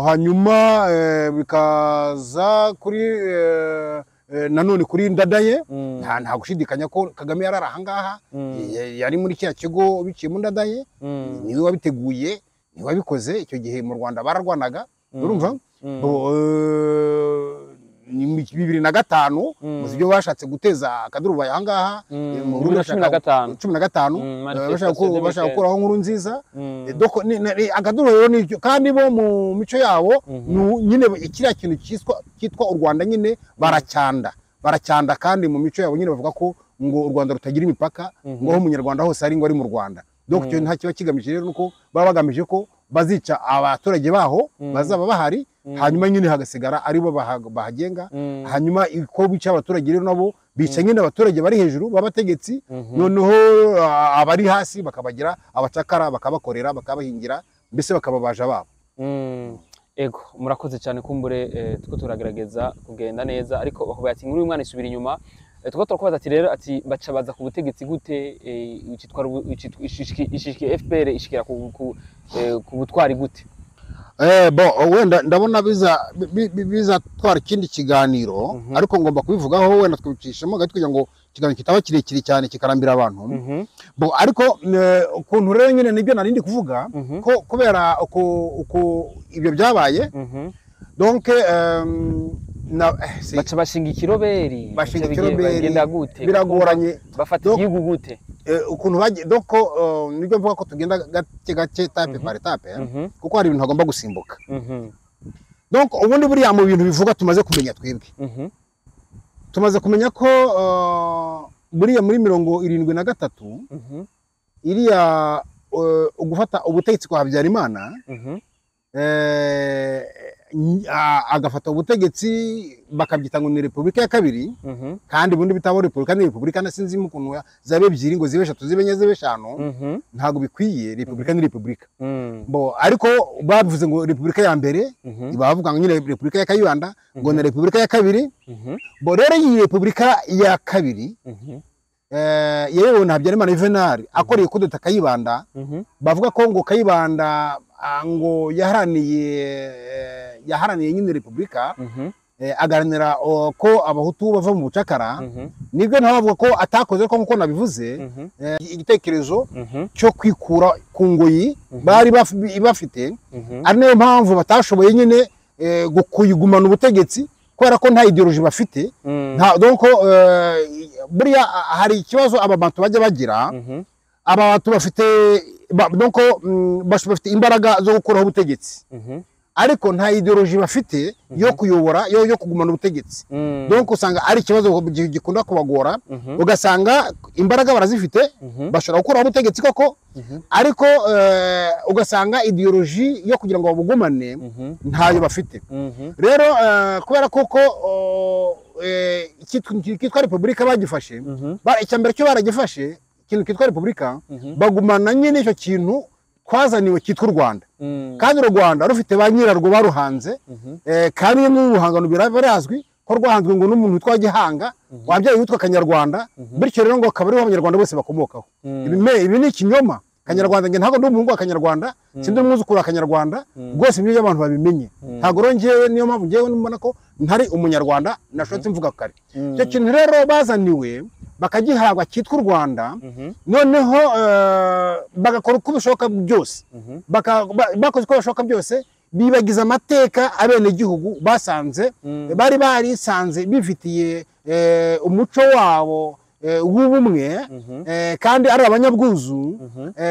hanyuma bikaza kuri nanone kuri ndadaye nta gushidikanya ko Kagame yarara ahangaha yari muri cya kigo biciye mu ndadaye niwe wabiteguye niwe wabikoze icyo gihe mu Rwanda bararwanaga urumva 2005 muzi byo bashatse guteza akaduruvayo ahangaha mu 15 bashaka gukuraho nkuru nziza akaduruvayo n'icyo kandi bo mu mico yabo nyine ikiriya kintu cyitwa u Rwanda nyine baracyanda kandi mu mico yabo nyine bavuga ko ngo u Rwanda rutagira imipaka ngo aho umunyarwanda hose ari ngo ari mu Rwanda donc cyo nta kiba kigamije rero nuko baba bagamije ko bazica abaturage baho bazaba bahari hanyuma nyine hagasigara aribo bahagenga hanyuma ko bica abaturage rero nabo bica nyine abaturage bari hejuru babategetsi noneho abari hasi bakabagira abacakara bakabakorera bakabahingira mbese bakababaja babo ego murakoze cyane kumbure tuko turagerageza kugenda neza ariko bakubaya ati muri uyu mwana isubira inyuma Tuko turakubaza ati rero ati baca baza ku butegetsi gute icitwa ishishike FPR ishikira ku butwari gute? Wenda ndabona biza twara ikindi kiganiro ariko ngomba kubivugaho wenda twicishemo gato kugira ngo kiganiro kitaba kirekire cyane kikarambira abantu. Ariko ukuntu rero nyine nibyo narindi kuvuga ko kubera uko ibyo byabaye donc baca bashinga ikiroberi bagenda gute biragoranye bafata igihugu gute ukuntu bagiye doko nibyo mvuga ko tugenda gake tape par tape kuko hari ibintu agomba gusimbuka. Donc ubundi buriya mu bintu bivuga tumaze kumenya twebwe tumaze kumenya ko buriya muri 73 iriya ugufata ubutegetsi kwa Habyarimana agafata ubutegetsi bakabyita ngo ni Repubulika ya kabiri kandi bundi bitabo Repubulika ni Repubulika na sinzi mukuntu zabe ebyiri ngo zibe 3 zibe 4 zibe 5 ntago bikwiye Repubulika ni Repubulika ariko bavuze ngo Repubulika ya mbere bavuga ngo nyine Repubulika ya Kayibanda ngo na Repubulika ya kabiri rero iyi Repubulika ya kabiri yewe na Habyarimana Juvenal akoreye kudeta Kayibanda bavuga ko ngo Kayibanda ngo yaharaniye nyine Repubulika agaranira ko abahutu bava mu bucakara nibyo ntabavuga ko atakoze ko nkuko nabivuze igitekerezo cyo kwikura ku ngoyi bari bafite ari nayo mpamvu batashoboye nyine kuyigumana ubutegetsi kubera ko nta ideology bafite donc buriya hari ikibazo ababantu bajya bagira abantu bafite donc bafite imbaraga zo gukuraho ubutegetsi ariko nta ideology bafite yo kuyobora yo kugumana ubutegetsi donc usanga ari ikibazo gikunda kubagora ugasanga imbaraga barazifite bashobora gukuraho ubutegetsi koko ariko ugasanga ideology yo kugira ngo babugumane ntayo bafite rero kubera koko kitwa Repubulika bagifashe icyambere cyo baragifashe ikintu kitwa Repubulika bagumana nyine icyo kintu twazaniwe kitwa u Rwanda kandi u Rwanda rufite ba nyirarwo baruhanze kandi n'ubuhangano birazwi ko rwahanzwe ngo n'umuntu witwa Gihanga wabyaye witwa Kanyarwanda bityo rero ngo akaba ariho abanyarwanda bose bakomokaho ibi ni ikinyoma Kanyarwanda nge ntago ndumuhungu wa Kanyarwanda sindi umwuzukuru wa Kanyarwanda rwose ibyo abantu babimenye ntago rongewe niyo mpamvu ngewe mbona ko ntari umunyarwanda nashotse mvuga kare cyo kintu rero bazaniwe bakagihabwa kitwa u Rwanda noneho bagakora uko bishoboka byose bakoze uko bishoboka byose bibagiza amateka abene gihugu basanze bari barisanze bifitiye umuco wabo w'ubumwe kandi ari abanyabwuzu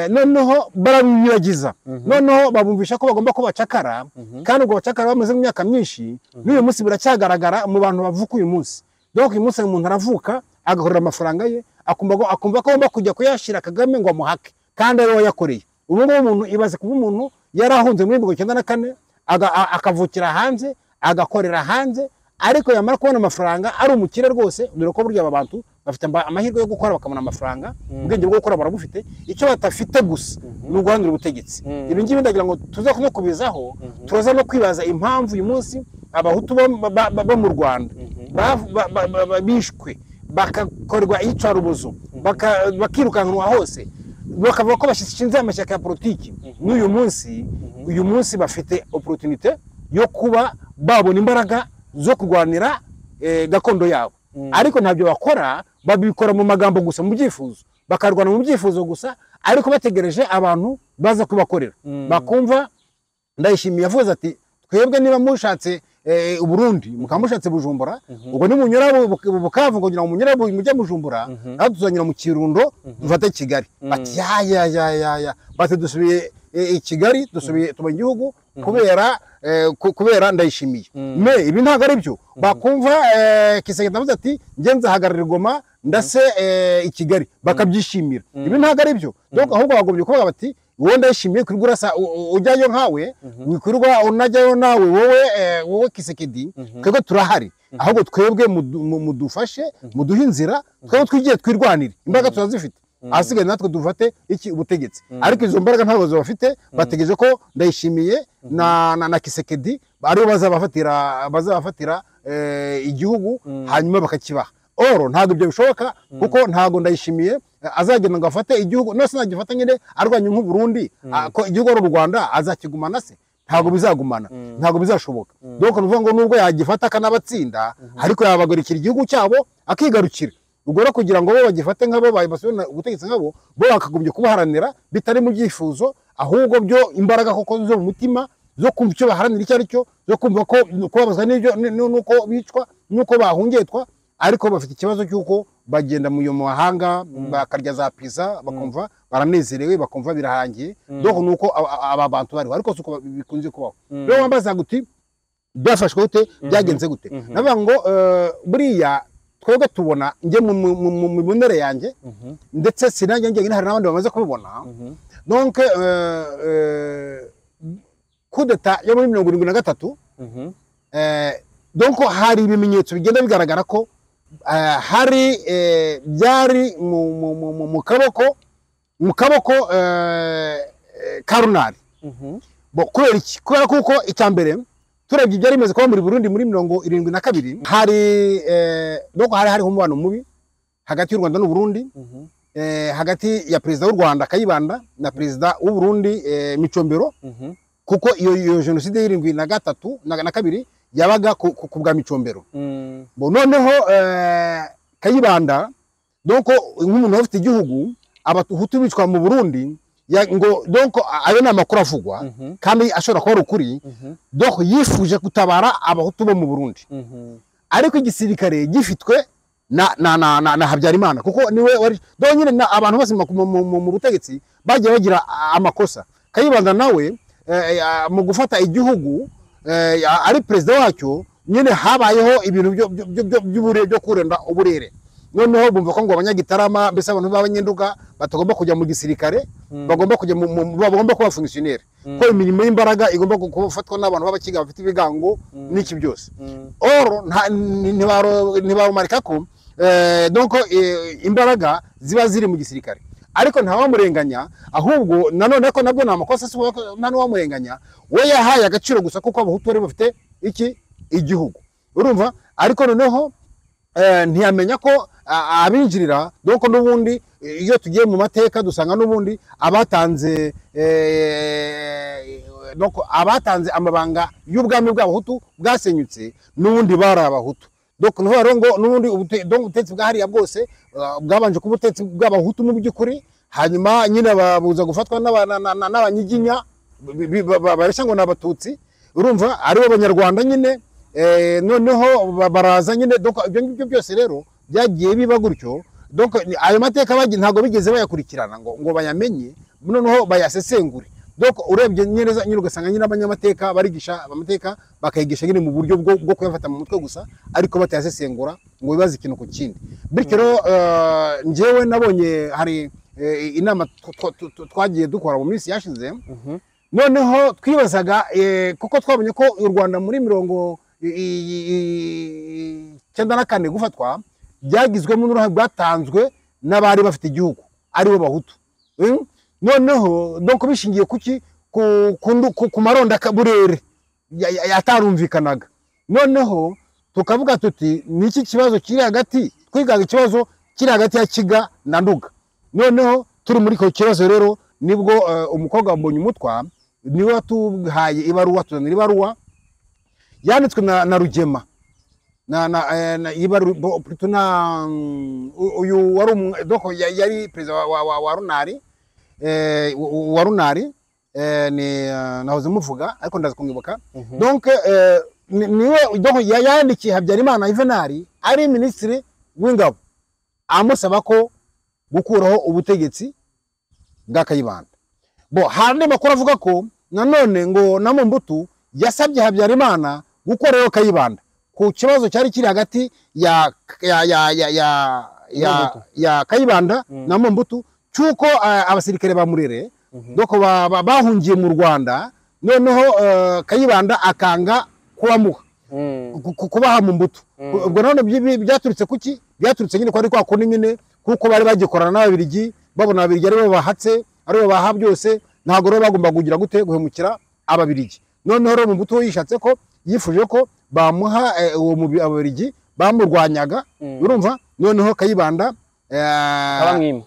noneho barabibagiza noneho babumvisha ko bagomba ko bacakara kandi ubwo bacakara bamaze mu myaka myinshi n'uyu munsi biracyagaragara mu bantu bavuka uyu munsi donc uyu munsi umuntu aravuka agakorera amafaranga ye akumva ko agomba kujya kuyashira Kagame ngo amuhake kandi ari we yakoreye ubu ngubu umuntu ibaze kuba umuntu yarahunze muri 1994 akavukira hanze agakorera hanze ariko yamara kubona amafaranga ari umukire rwose dore ko burya abantu bafite amahirwe yo gukora bakamana amafaranga ubwenge bwo gukora barabufite icyo batafite gusa ni uguhandura ubutegetsi ibi ngibi ndagira ngo tuze kubizaho turaza no kwibaza impamvu uyu munsi abahutu bo mu Rwanda bishwe bakakorwa iyicarubozo bakirukanwa hose bakavuga ko bashinze amashyaka ya politiki uyu munsi bafite opportunité yo kuba babona imbaraga zo kurwanira gakondo yabo ariko ntabyo bakora babikora mu magambo gusa mu byifuzo bakarwana mu byifuzo gusa ariko bategereje abantu baza kubakorera bakumva Ndayishimiye yavuze ati twebwe niba mushatse Burundi mukamushatse Bujumbura ubwo ni munyura Bukavu kugira ngo munyura mujya Bujumbura aho tuzanyura mu Kirundo dufate Kigali ati ya bate dusubiye Kigali dusubiye tuba igihugu kubera Ndayishimiye ibi ntago ari byo bakumva Kisege ndavuze ati ngenze hagarira Goma ndase i Kigali bakabyishimira ibi ntago ari byo donc ahubwo bagombye kuvuga bati wowe Ndayishimiye kuri gurasa ujyayo nkawe wikwirwa unajyayo nawe wowe Kisekedi twebwe turahari ahubwo twebwe mudufashe muduhe inzira twebwe twigiye twirwanire imbaraga tuzazifite asigaye natwe dufate iki ubutegetsi ariko izo mbaraga ntago bafite bategereje ko Ndayishimiye na Kisekedi aribo bazabafatira igihugu hanyuma bakakibaha oro ntabwo ibyo bishoboka kuko ntabwo Ndayishimiye azagenda ngo afate igihugu nose nagifata nyine arwanye nk'u Burundi ko igihugu ari u Rwanda azakigumana se ntabwo bizagumana ntabwo bizashoboka donc nuvuga ngo nubwo yagifata akanabatsinda ariko yabagarikira igihugu cyabo akigarukira ubwo rero kugira ngo bo bagifate nk'abo basubira ubutegetsi nk'abo bo bakagombye kubaharanira bitari mu byifuzo ahubwo byo imbaraga koko zo mu mutima zo kumva icyo baharanira icyo ari cyo zo kumva ko kubabazwa n'ibyo nuko bicwa nuko bahungetwa ariko bafite ikibazo cy'uko bagenda mu mahanga bakarya za pizza bakumva baranezerewe bakumva birahangiye donc nuko aba bantu bari ariko suko bikunze kubaho rero wambaza guti byafashwe gute byagenze gute navuga ngo buriya twebwe tubona nge mu mibonere yanjye ndetse sinanjye nge hari n'abandi bamaze kubibona donc coup d'etat yo muri 1973 donc hari ibimenyetso bigenda bigaragara ko hari byari mu kaboko karunari bo kubera kuko icyambere turebye byari bimaze kuba muri Burundi muri 1972 hari donc hari umubano mubi hagati y'u Rwanda n'u Burundi hagati ya president w'u Rwanda Kayibanda na president w'u Burundi Micombero kuko iyo genocide y'irindwi na kabiri yabaga ku bwa Micombero bo noneho Kayibanda donc nk'umuntu ufite igihugu abahutu bicwa mu Burundi ngo donc ayo namakuru avugwa kandi ashobora kuba ukuri donc yifuje gutabara abahutu bo mu Burundi ariko igisirikare gifitwe na Habyarimana kuko niwe wari donc nyine abantu bose mu butegetsi bagiye bagira amakosa Kayibanda nawe mu gufata igihugu ari president wacyo nyine habayeho ibintu byo kurenda uburere noneho bumva ko ngo abanyagitarama mbese abantu b'abanyenduga batagomba kujya mu gisirikare bagomba kujya bagomba kuba fonctionnaire ko imirimo y'imbaraga igomba gufatwa n'abantu b'abakiga bafite ibigango n'iki byose oro ntibarumarika ko donc imbaraga ziba ziri mu gisirikare ariko ntawamurenganya ahubwo nanone ko nabwo namakosa nta n'uwamurenganya we yahaye agaciro gusa kuko abahutu bari bafite iki igihugu urumva ariko noneho ntiyamenya ko abinjirira donc n'ubundi iyo tugiye mu mateka dusanga n'ubundi abatanze amabanga y'ubwami bw'abahutu bwasenyutse n'ubundi bari abahutu donc rero ngo n'ubundi ubutetsi bwahariya bwose bwabanje kuba ubutetsi bw'abahutu mu by'ukuri hanyuma nyine babuza gufatwa n'abanyiginya bareshya ngo n'abatutsi urumva ari abanyarwanda nyine noneho baraza nyine donc ibyo ngibyo byose rero byagiye biba gutyo donc ayo mateka ntago bigeze bayakurikirana ngo bayamenye noneho bayasesengure donc urebye neza nyine ugasanga nyine abanyamateka barigisha amateka bakayigisha nyine mu buryo bwo kuyafata mu mutwe gusa ariko batayasesengura ngo bibaze ikintu ku kindi bityo rero njyewe nabonye hari inama twagiye dukora mu minsi yashize noneho twibazaga kuko twabonye ko u Rwanda muri 1994 gufatwa byagizwemo n'uruhare bwatanzwe n'abari bafite igihugu ari bo bahutu noneho donc bishingiye kuki ku maronda burere yatarumvikanaga noneho tukavuga tuti niki kibazo kiri hagati twigaga ikibazo kiri hagati ya Kiga na Nduga noneho turi muri ko kibazo rero nibwo umukobwa wambonye umutwa niwe watuhaye ibaruwa tuzanira ibaruwa yanditswe na Rugema na ibaruwa plutôt uyu wari donc yari president wa Runari wa Runari ni nahoze muvuga ariko ndaza kumwibuka donc niwe donc yandikiye Habyarimana Juvenal ari ministre w'ingabo amusaba ko gukuraho ubutegetsi bwa Kayibanda bo hande makuru avuga ko nanone ngo na Mobutu yasabye Habyarimana gukoraho Kayibanda ku kibazo cyari kiri hagati ya Kayibanda na Mobutu cyuko abasirikare bamurere doko bahungiye mu Rwanda noneho Kayibanda akanga kubamuha kubaha mu Mobutu ubwo none byaturutse kuki byaturutse nyine ko ari kwa kundi nyine kuko bari bagikorana n'ababirigi babona ababirigi ari bo bahatse ari bo baha byose ntago rero bagomba kugira gute guhemukira ababirigi noneho rero Mobutu yishatse ko yifuje ko bamuha uwo ababirigi bamurwanyaga urumva noneho Kayibanda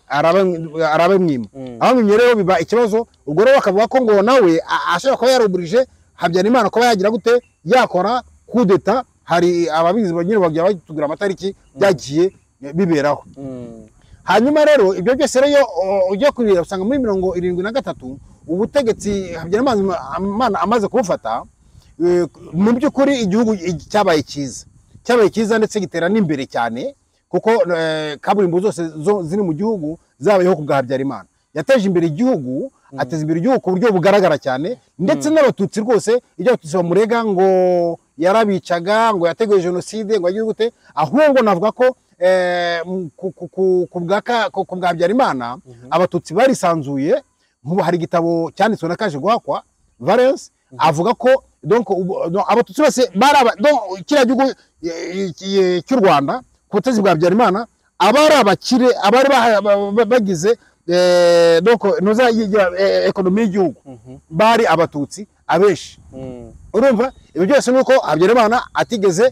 arabamwima abamwimye rero biba ikibazo ubwo rero bakavuga ko ngo nawe ashobora kuba yaruburije Habyarimana kuba yagira gute yakora kudeta hari ababizi nyine bagiye batubwira amatariki byagiye biberaho hanyuma rero ibyo byose rero ujye kurira usanga muri 73 ubutegetsi Habyarimana amaze kubufata mu by'ukuri igihugu cyabaye cyiza ndetse gitera n'imbere cyane kuko kaburimbo zose ziri mu gihugu zabayeho ku bwa Habyarimana yateje imbere igihugu ateza imbere igihugu ku buryo bugaragara cyane ndetse n'abatutsi rwose ibyo abatutsi bamurega ngo yarabicaga ngo yateguye jenoside ngo agiye gute ahubwo navuga ko ku bwa Habyarimana abatutsi barisanzuye nk'ubu hari igitabo cyanditswe na Kaje Guhakwa Valence avuga ko donc abatutsi bose kiriya gihugu cy'u Rwanda ku butegetsi bwa Habyarimana abari abakire abari bagize donc noza ekonomi y'igihugu bari abatutsi abeshi urumva ibyo byose nuko Habyarimana atigeze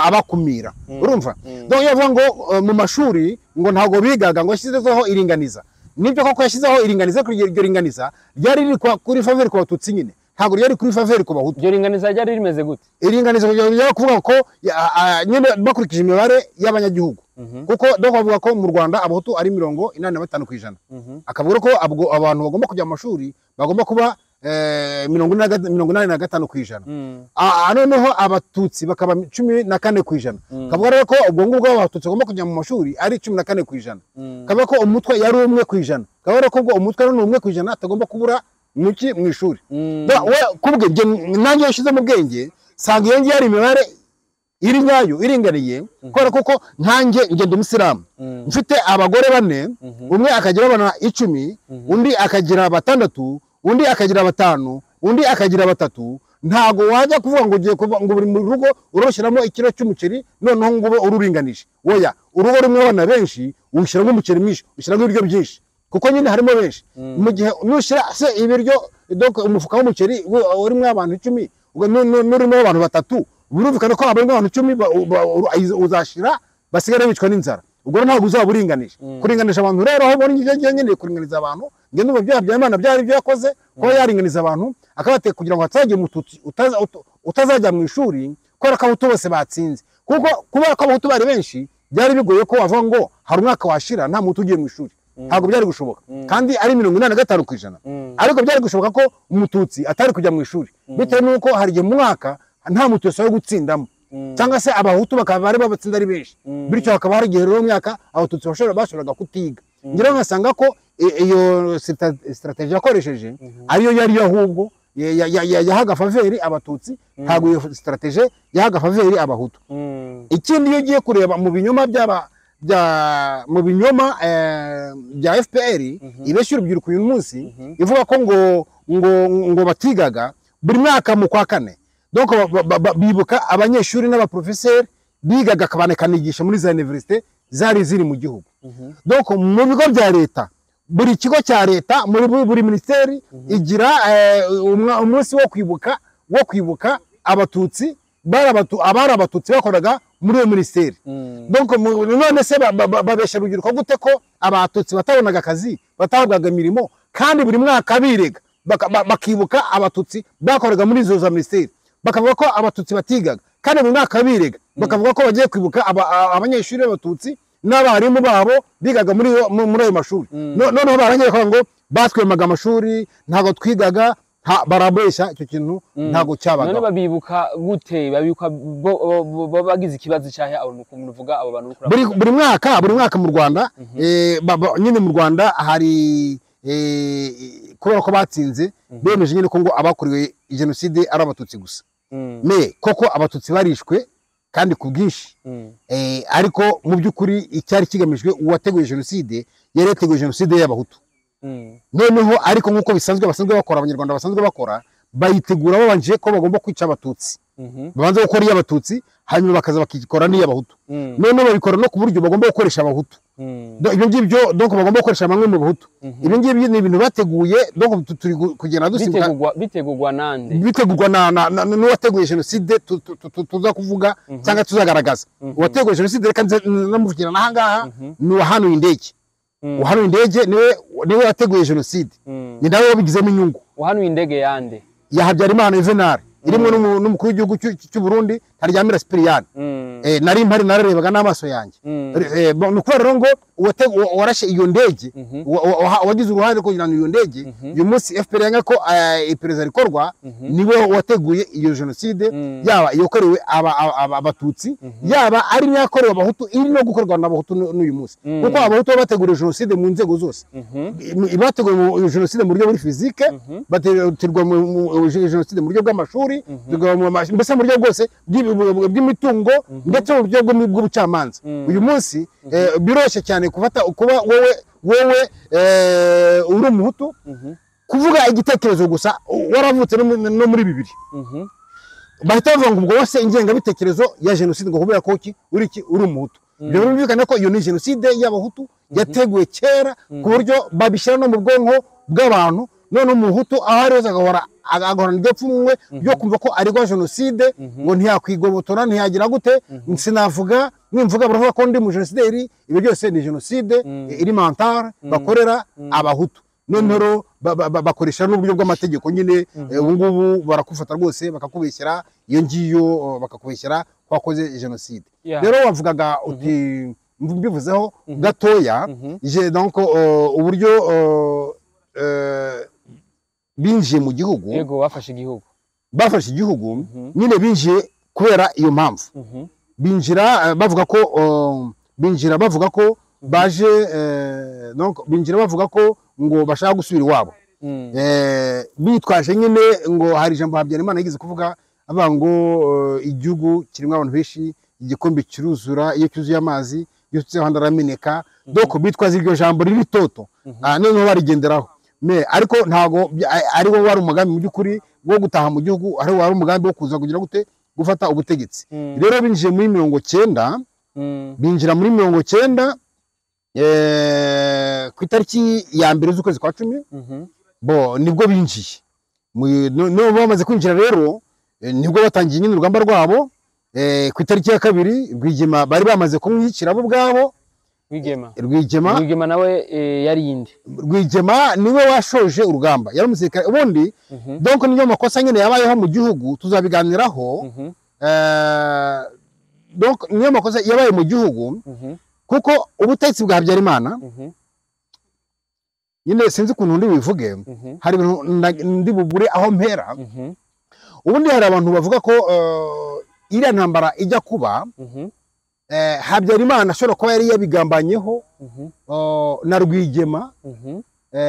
abakumira urumva donc yavuga ngo mu mashuri ngo ntago bigaga ngo yashyizeho iringaniza nibyo koko yashyizeho iringaniza kuri iryo ringaniza ryari riri kuri faveur ku batutsi nyine ntago ryari kuri faveur ku bahutu iryo ringaniza ryari rimeze gute iringaniza ryo kuvuga ko nyine bakurikije imibare y'abanyagihugu kuko donc bavuga ko mu Rwanda abahutu ari 85%. Akavuga ko abantu bagomba kujya mu mashuri bagomba kuba 85%. Noneho abatutsi bakaba 14%. Kavuga rero ko ubwo ngubwo abatutsi bagomba kujya mu mashuri ari 14%. Kavuga ko umutwe yari 1%. Kavuga ko ubwo umutwe ari 1% atagomba kubura mu ishuri. Kubwe nanjye yashize mu bwenge sanga iyo ngiye ari imibare iri nyayo iringaniye kubera kuko nkanjye ngenda umusiramu mfite abagore 4 umwe akagira abana 10 undi akagira 6 undi akagira 5 undi akagira 3 ntago wajya kuvuga ngo ugiye kuva ngo buri mu rugo uroshyiramo ikiro cy'umuceri noneho ngo ururinganishe oya urugo rumwe abana benshi ushyiramo umuceri mwinshi ushyiramo ibiryo byinshi kuko nyine harimo benshi mu gihe nushyira se ibiryo donc umufuka w'umuceri urimo abantu 10 nurimo abantu 3 burumvikana ko abantu 10 uzashira basigara bicwa n'inzara ubwo ntabwo uzaburinganisha kuringanisha abantu rero aho bari nyine kuringaniza abantu ngende ubyo Habyarimana byari byo yakoze ko yaringaniza abantu akabateka kugira ngo hatsage mututsi utazajya mu ishuri kora ko abahutu bose batsinze kuko kubera ko abahutu bari benshi byari bigoye ko bavuga ngo hari umwaka washira nta muntu ugiye mu ishuri ntabwo byari gushoboka kandi ari 85%. Ariko byari gushoboka ko umututsi atari kujya mu ishuri bitewe nuko hari igihe mu mwaka nta mututsi wo gutsindamo cyangwa se abahutu bakaba bari babatsinda ari benshi bityo hakaba hari igihe rero myaka abatutsi bashoboraga kutiga ngira nkasanga ko iyo strategy yakoresheje ariyo yari ahubwo yahaga faveri abatutsi ntabwo iyo strategy yahaga faveri abahutu. Ikindi iyo ugiye kureba mu binyoma bya FPR ibeshyura urubyiruko uyu munsi ivuga ko ngo batigaga buri mwaka mu kwa 4 donc bibuka abanyeshuri n'abaprofesseur bigaga kabanekanigisha muri za université zari ziri mu gihugu donc mu bigo bya leta buri kigo cya leta muri buri ministeri igira umunsi wo kwibuka abatutsi abari abatutsi bakoraga muri iyo ministeri donc none se babesha urubyiruko gute ko abatutsi batabonaga akazi batahabwaga imirimo kandi buri mwaka birega bakibuka abatutsi bakoraga muri izo za ministeri bakavuga ko abatutsi batigaga kandi buri mwaka birega bakavuga ko bagiye kwibuka abanyeshuri b'abatutsi n'abarimu babo bigaga muri ayo mashuri noneho barangiye kuvuga ngo batwemaga amashuri ntago twigaga barabesha icyo kintu ntago cyabaga. None babibuka gute babibuka bagize ikibazo cyahe abantu uvuga abo bantu buri mwaka mu Rwanda nyine mu Rwanda hari kubera ko batsinze bemeje nyine ko ngo abakuriwe jenoside ari abatutsi gusa me koko abatutsi barishwe kandi ku bwinshi ariko mu by'ukuri icyari kigamijwe uwateguye jenoside yareteguye jenoside y'abahutu noneho ariko nkuko bisanzwe bakora abanyarwanda basanzwe bakora bayitegura babanje ko bagomba kwica abatutsi babanza gukora iy'abatutsi hanyuma bakaza bakikora n'iy'abahutu none babikora no ku buryo bagomba gukoresha abahutu ibyo ngibyo donc bagomba gukoresha bamwe mu bahutu ibyo ngibyo ni ibintu bateguye donc turi kugenda dusimbuka bitegurwa nande bitegurwa n'uwateguye jenoside tuza kuvuga cyangwa tuzagaragaza uwateguye jenoside reka namuvugira nahangaha ni uwahanuye indege uhanuye indege niwe wateguye jenoside ni nawe wabigizemo inyungu uhanuye indege yande ya Habyarimana Juvenal irimo n'umukuru w'igihugu cy'u Burundi Haryamira Cyprien nari mpari nararebaga n'amaso yanjye ni ukubera rero ngo warashe iyo ndege wagize uruhare kugira ngo iyo ndege uyu munsi FPR yanga ko iperereza rikorwa niwe wateguye iyo jenoside yaba iyokorewe abatutsi yaba ari nyakorewe abahutu iri no gukorwa n'abahutu n'uyu munsi kuko abahutu bategura jenoside mu nzego zose bategura jenoside mu buryo buri fizike bategurwa mu jenoside mu buryo bw'amashuri mbese mu buryo bwose bw'imitungo ndetse mu buryo bw'ubucamanza uyu munsi biroroshye cyane kuba wowe uri umuhutu kuvuga igitekerezo gusa waravutse no muri bibiri bahita bavuga ngo ubwo wose ingengabitekerezo ya jenoside ngo kubera ko uri umuhutu ibyo birumvikana ko iyo ni jenoside y'abahutu yateguwe kera ku buryo babishyira no mu bwonko bw'abantu none umuhutu aho ari wese agahorana iryo pfunwe ryo kumva ko ari rwa jenoside ngo ntiyakwigobotora ntiyagira gute sinavuga nimvuga baravuga ko ndi mu jenosideri ibyo byose ni jenoside iri mentale bakorera abahutu noneho bakoresha n'uburyo bw'amategeko nyine ubu ngubu barakufata rwose bakakubeshyira iyo ngiyo bakakubeshyira ko wakoze jenoside rero wavugaga uti mbivuzeho gatoya donc uburyo binjiye mu gihugu yego bafashe igihugu nyine binjiye kubera iyo mpamvu binjira bavuga ko baje donc binjira bavuga ko ngo bashaka gusubira iwabo bitwaje nyine ngo hari ijambo Habyarimana yigeze kuvuga avuga ngo igihugu kirimo abantu benshi igikombe kiruzura iyo cyuzuye amazi iyo cyuzuye arameneka donc bitwaje iryo jambo riri toto noneho barigenderaho ariko ntago ari wo wari umugambi mu by'ukuri wo gutaha mu gihugu ari wari umugambi wo kuza kugira gute gufata ubutegetsi rero binjiye muri 90 binjira muri 90 ku itariki ya mbere z'ukwezi kwa 10 nibwo binjiye no bamaze kwinjira rero nibwo batangiye nyine urugamba rwabo ku itariki ya kabiri Rwigema bari bamaze kumwicira bo bwabo Rwigema nawe yari yindi Rwigema niwe washoje urugamba yari umusirikare ubundi donc niyo makosa nyine yabayeho mu gihugu tuzabiganiraho donc niyo makosa yabaye mu gihugu kuko ubutegetsi bwa Habyarimana nyine sinzi ukuntu ndi bivuge hari ibintu ndi bubure aho mpera ubundi hari abantu bavuga ko iriya ntambara ijya kuba Habyarimana ashobora kuba yari yabigambanyeho na Rwigema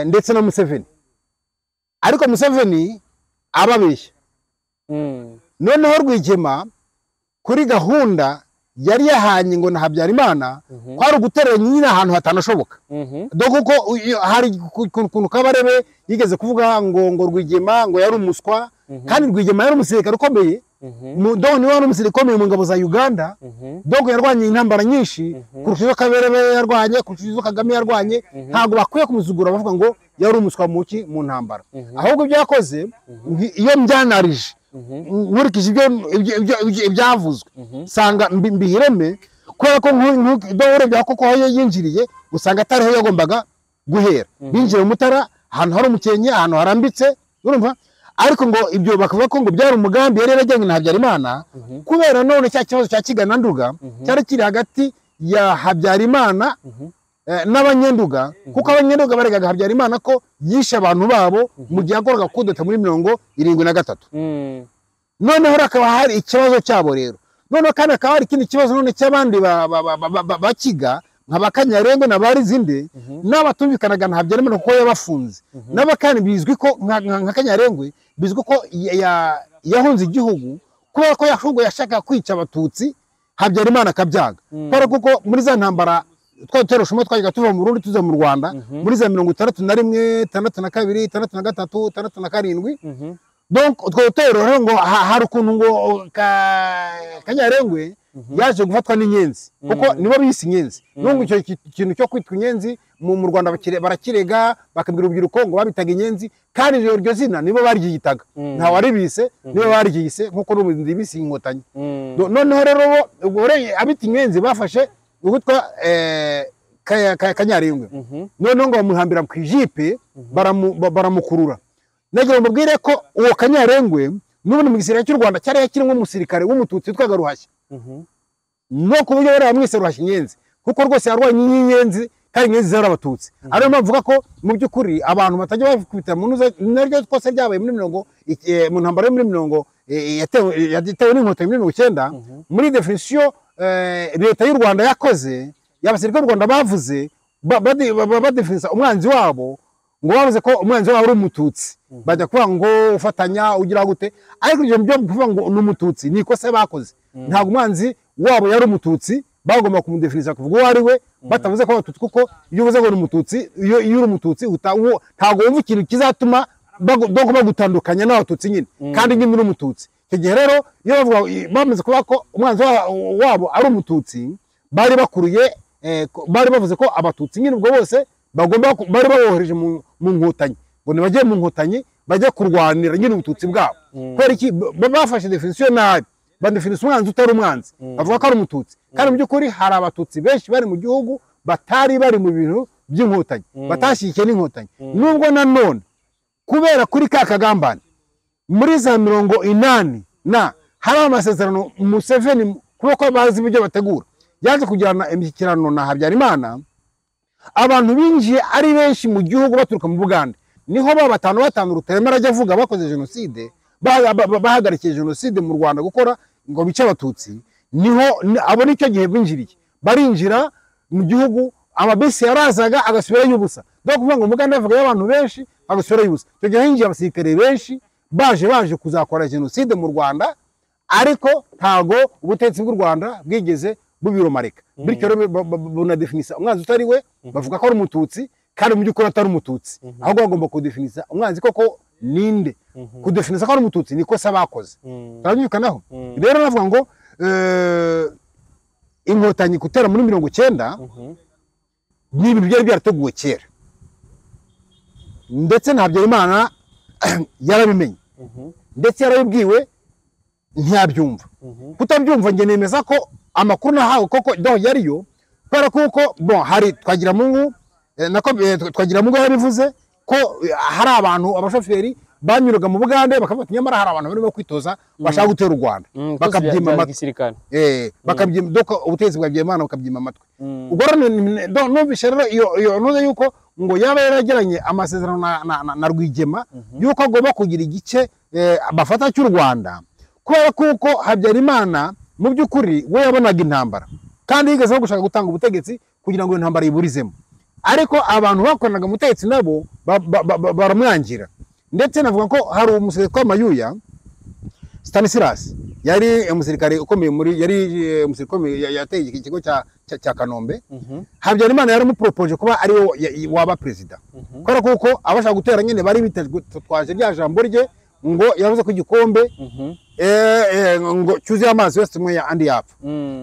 ndetse na Museveni ariko Museveni ababeshya noneho Rwigema kuri gahunda yari yahanye ngo na Habyarimana kwari uguteranya nyine ahantu hatanashoboka doko ko hari kuntu Kabarebe yigeze kuvuga ngo Rwigema ngo yari umuswa kandi Rwigema yari umusirikare ukomeye ni wari umusirikare ukomeye mu ngabo za Uganda doko yarwanye intambara nyinshi kurusha izo Kabarebe yarwanye kurusha izo Kagame yarwanye ntabwo bakwiye kumuzugura bavuga ngo yari umuswa mu ntambara ahubwo ibyo yakoze iyo mbyanarije nkurikije ibyavuzwe sanga mbihireme kubera ko urebye koko aho yinjiriye usanga atariho yagombaga guhera binjiye mu Mutara ahantu hari umukenke ahantu harambitse urumva ariko ngo ibyo bakavuga ko ngo byari umugambi yari yarajyanye na Habyarimana kubera none cya kibazo cya Kigananduga cyari kiri hagati ya Habyarimana n'abanyenduga kuko abanyenduga baregaga Habyarimana ko yishe abantu babo mu gihe yakoraga kudeta muri 73 noneho hakaba hari ikibazo cyabo rero noneho kandi akaba hari ikindi kibazo none cy'abandi bakiga nk'abakanyarengwe na barizinde n'abatumvikanaga na Habyarimana kuko yabafunze n'abakandi bizwi ko nka Kanyarengwe bizwi ko yahunze igihugu kubera ko yahubwo yashaka kwica abatutsi Habyarimana akabyaga kubera kuko muri za ntambara twateroshomo twagiga tuva mu Burundi tuza mu Rwanda muri za 61 62 63 67 donc utwo dutero ngo hari ukuntu ngo Kanyarengwe yaje gufatwa n'inyenzi kuko nibo bise inyenzi nubwo icyo kintu cyo kwitwa inyenzi mu Rwanda barakirega bakabwira urubyiruko ngo babitaga inyenzi kandi iryo zina nibo baryitaga nta wari bise nibo baryise nkuko n'ubundi bise inkotanyi noneho rero abita inyenzi bafashe ugutwa Kanyarengwe noneho ngo bamuhambira ku ijipe baramukurura nagira mubwire ko uwo Kanyarengwe n'ubundi mu gisirikare cy'u Rwanda cyari yakirimo umusirikare w'umututsi witwaga Ruhashya no kuburyo bari bamwise Ruhashya inyenzi kuko rwose yarwanye inyenzi kandi inyenzi zari abatutsi ariyo mpamvu vuga ko mu by'ukuri abantu batajya bakubita mu naryo twose ryabaye muri mu ntambara yo muri yatewe n'inkotanyi muri 19 muri definition leta y'u Rwanda yakoze y'abasirikare b'u Rwanda bavuze badefinisa umwanzi wabo ngo bavuze ko umwanzi wabo ari umututsi bajya kuvuga ngo ufatanya ugira gute ariko ibyo byo kuvuga ngo n'umututsi niko se bakoze ntabwo umwanzi wabo yari umututsi bagomba kumudefinisa kuvuga uwo ari we batavuze ko abatutsi kuko iyo uvuze ngo n'umututsi iyo uri umututsi ntabwo wumva ikintu kizatuma bagutandukanya n'abatutsi nyine kandi nyine uri umututsi icyo gihe rero iyo bamaze kuvuga ko umwanzi wabo ari umututsi bari bakuruye bari bavuze ko abatutsi nyine ubwo bose bari babohereje mu nkotanyi ngo nibajye mu nkotanyi bajya kurwanira nyine ubututsi bwabo kubera iki bafashe definition nabi badefinisa umwanzi utari umwanzi bavuga ko ari umututsi kandi mu by'ukuri hari abatutsi benshi bari mu gihugu batari bari mu bintu by'inkotanyi batashyikiye n'inkotanyi nubwo nanone kubera kuri ka kagambane muri za 80 hari amasezerano Museveni kuko bazi ibyo bategura yaje kujyana imishyikirano na Habyarimana abantu binjiye ari benshi mu gihugu baturuka mu Bugande niho batanu Rutemera ajya avuga bakoze genocide bahagarikiye genocide mu Rwanda gukora ngo bice abatutsi niho abo nicyo gihe binjiriye barinjira mu gihugu amabisi yarazaga agasubira y'ubusa no kuvuga ngo Bugande bavuga y'abantu benshi agasubira y'ubusa cyo gihe hinjiye abasirikare benshi baje kuzakora genocide mu Rwanda ariko ntago ubutegetsi bw'u Rwanda bwigeze bubiromareka bityo rero bunadefinisa umwanzi utari we bavuga ko ari umututsi kandi mu by'ukuri atari umututsi ahubwo bagomba kudefinisa umwanzi koko ninde kudefinisa ko ari umututsi niko se bakoze turanyukanaho rero navuga ngo inkotanyi gutera muri 19 nibi byari byarateguwe kera ndetse na Habyarimana yarabimenye ndetse yarabibwiwe ntiyabyumva kutabyumva nge nemeza ko amakuru nahawe koko do yariyo kubera kuko hari twagira mungu yabivuze ko hari abantu abashoferi banyuraga mu Bugande bakabata nyamara hari abantu barimo kwitoza bashaka gutera u Rwanda bakabyima amatwi bakabyima doko ubutezi bwa Habyarimana bakabyima amatwi ubwo numvise rero iyo ntuze yuko ngo yaba yaragiranye amasezerano na Rwigema yuko agomba kugira igice bafata cy'u Rwanda kubera kuko Habyarimana mu by'ukuri we yabonaga intambara kandi yigeze gushaka gutanga ubutegetsi kugira ngo intambara iburizemo ariko abantu bakoranaga umutegetsi nabo baramwangira ndetse navuga ko hari umusirikare wa Mayuya Stanislas yari umusirikare ukomeye yari umusirikare yateye ikigo cya Kanombe Habyarimana yari umupropoje kuba ari waba president kubera kuko abashaka gutera nyine bari bitwaje rya jambo rye ngo yavuze ko igikombe ngo cyuzuye amazi yose mwe andi yapfa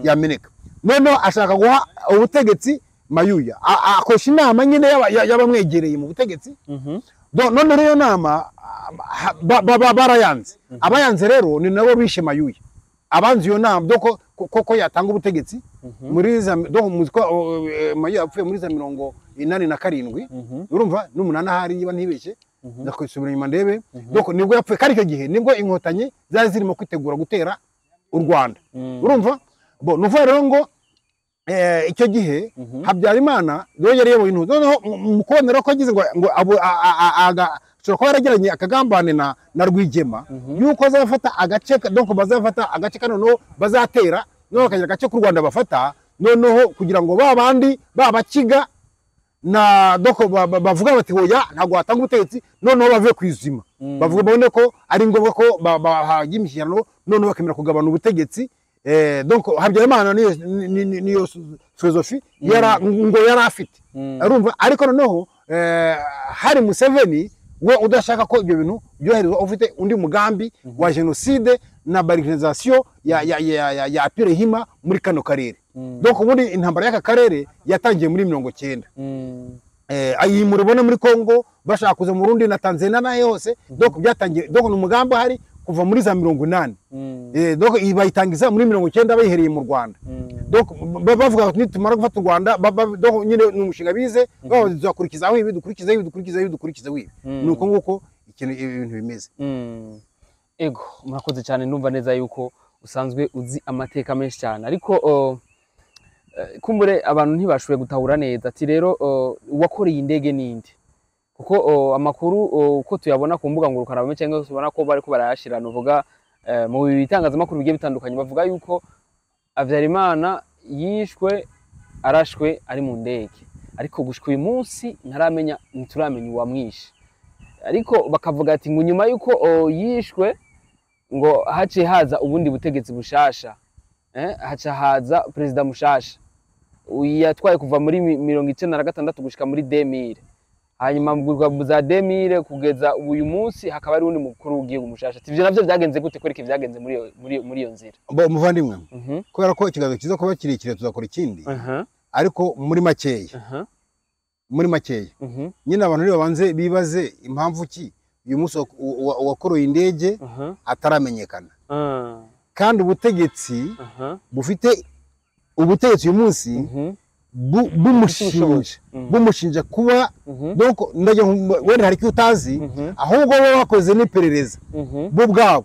yameneka noneho ashaka guha ubutegetsi Mayuya akosha inama nyine y'abamwegereye mu butegetsi none rero nama barayanze abayanze rero ni nabo bishe Mayuya abanze iyo nama koko yatanga ubutegetsi muri za Mayuya yapfuye muri za 87 urumva n'umunana hari yiba ntibeshye nakwisubira inyuma ndebe doko nibwo yapfuye kandi icyo gihe nibwo inkotanyi zari zirimo kwitegura gutera u Rwanda urumva nuvuga rero ngo icyo gihe Habyarimana rero yari yabo intu noneho mukubonera ko agize ngo ashobora kuba yaragiranye akagambane na Rwigema yuko azafata agace donc bazafata agace kanoneho bazatera no bakagira agace ku Rwanda bafata noneho kugira ngo babandi babakiga na doko bavuga bati hoya ntago hatanga ubutegetsi noneho bave kwizima bavuga bone ko ari ngombwa ko bahaga imishyano noneho bakemera kugabana ubutegetsi donc Habyarimana niyo philosophy yari afite arumva ariko noneho hari Museveni we udashaka ko ibyo bintu byoherezwa ufite undi mugambi wa genocide na balkanisation ya Pire Hima muri kano karere. Donc ubundi intambara y'aka karere yatangiye muri 90. Ayi muribona muri Congo bashaka kuza mu Burundi na Tanzania na yose. Donc byatangiye, donc n'umugambi hari kuva muri za 80. Donc bayitangiza muri 90 bayihereye mu Rwanda. Donc bavuga ati nitumara gufata u Rwanda donc nyine n'umushinga bize bazakurikiza aho ibi dukurikiza wibi. Nuko nguko ikintu ibintu bimeze. Ego murakoze cyane, ndumva neza yuko usanzwe uzi amateka menshi cyane, ariko kumbure abantu ntibashoboye gutahura neza ati rero wakoreye indege ninde, kuko amakuru uko tuyabona ku mbuga ngurukanabumenyi cyangwa tubona ko bari ko barayashirana uvuga mu bitangazamakuru bigiye bitandukanye bavuga yuko Habyarimana yishwe arashwe ari mu ndege, ariko gushika uyu munsi ntituramenya uwamwishe. Ariko bakavuga ati ngo nyuma yuko yishwe ngo haciye haza ubundi butegetsi bushasha, haca haza perezida mushasha yatwaye kuva muri 1996 gushika muri 2000, hanyuma mu za 2000 kugeza uyu munsi hakaba ari undi mukuru w'igihugu mushasha. Ivyo navyo byagenze gute? Kwereka byagenze muri iyo nzira muvandimwe, kubera ko ikiganiro kiza kuba kirekire tuzakora ikindi, ariko muri makeya nyine abantu niba banze bibaze impamvu ki uyu munsi wakoroye indege ataramenyekana, kandi ubutegetsi bufite ubutegetsi uyu munsi bumushinja kuba donc ndaje wenda hari utazi, ahubwo bo bakoze n'iperereza bo bwabo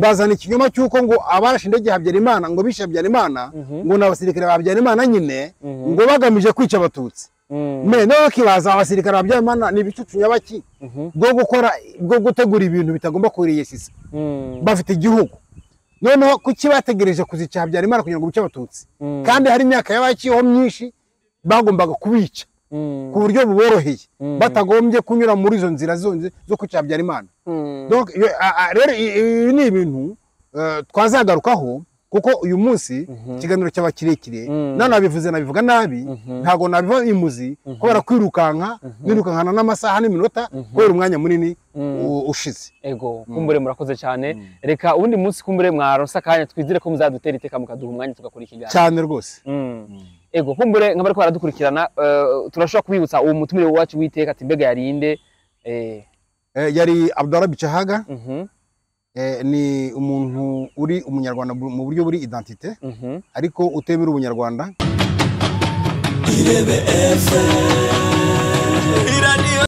bazana ikinyoma cyuko ngo abarashe indege Habyarimana ngo bishe Habyarimana ngo n'abasirikare ba Habyarimana nyine ngo bagamije kwica abatutsi. No kibaza abasirikare ba Habyarimana ni bicucu nyabaki bwo gutegura ibintu bitagomba kuriyesisa bafite igihugu. Noneho kuki bategereje kuzica Habyarimana kugira ngo bice abatutsi, kandi hari imyaka yabakiyeho myinshi bagombaga kubica ku buryo buboroheye batagombye kunyura muri izo nzira zo kwica Habyarimana. Donc rero ibi ni ibintu twazagarukaho, kuko uyu munsi ikiganiro cyaba kirekire nabivuga nabi, ntago nabiva imuzi kubera nirukankana n'amasaha n'iminota kubera umwanya munini ushize. Ego kumbure murakoze cyane, reka ubundi munsi kumbure mwaronsa kanya twizire ko muzadutera iteka mukaduha umwanya tugakora ikiganiro cyane rwose. Ego kumbure nk'abari ko baradukurikirana turashobora kubibutsa uwo mutumire wacu witeka ati mbega yarinde? Yari Abdallah Bichahaga. Ni umuntu uri umunyarwanda mu buryo buri identité, ariko utemera ubunyarwanda. Irebe FM.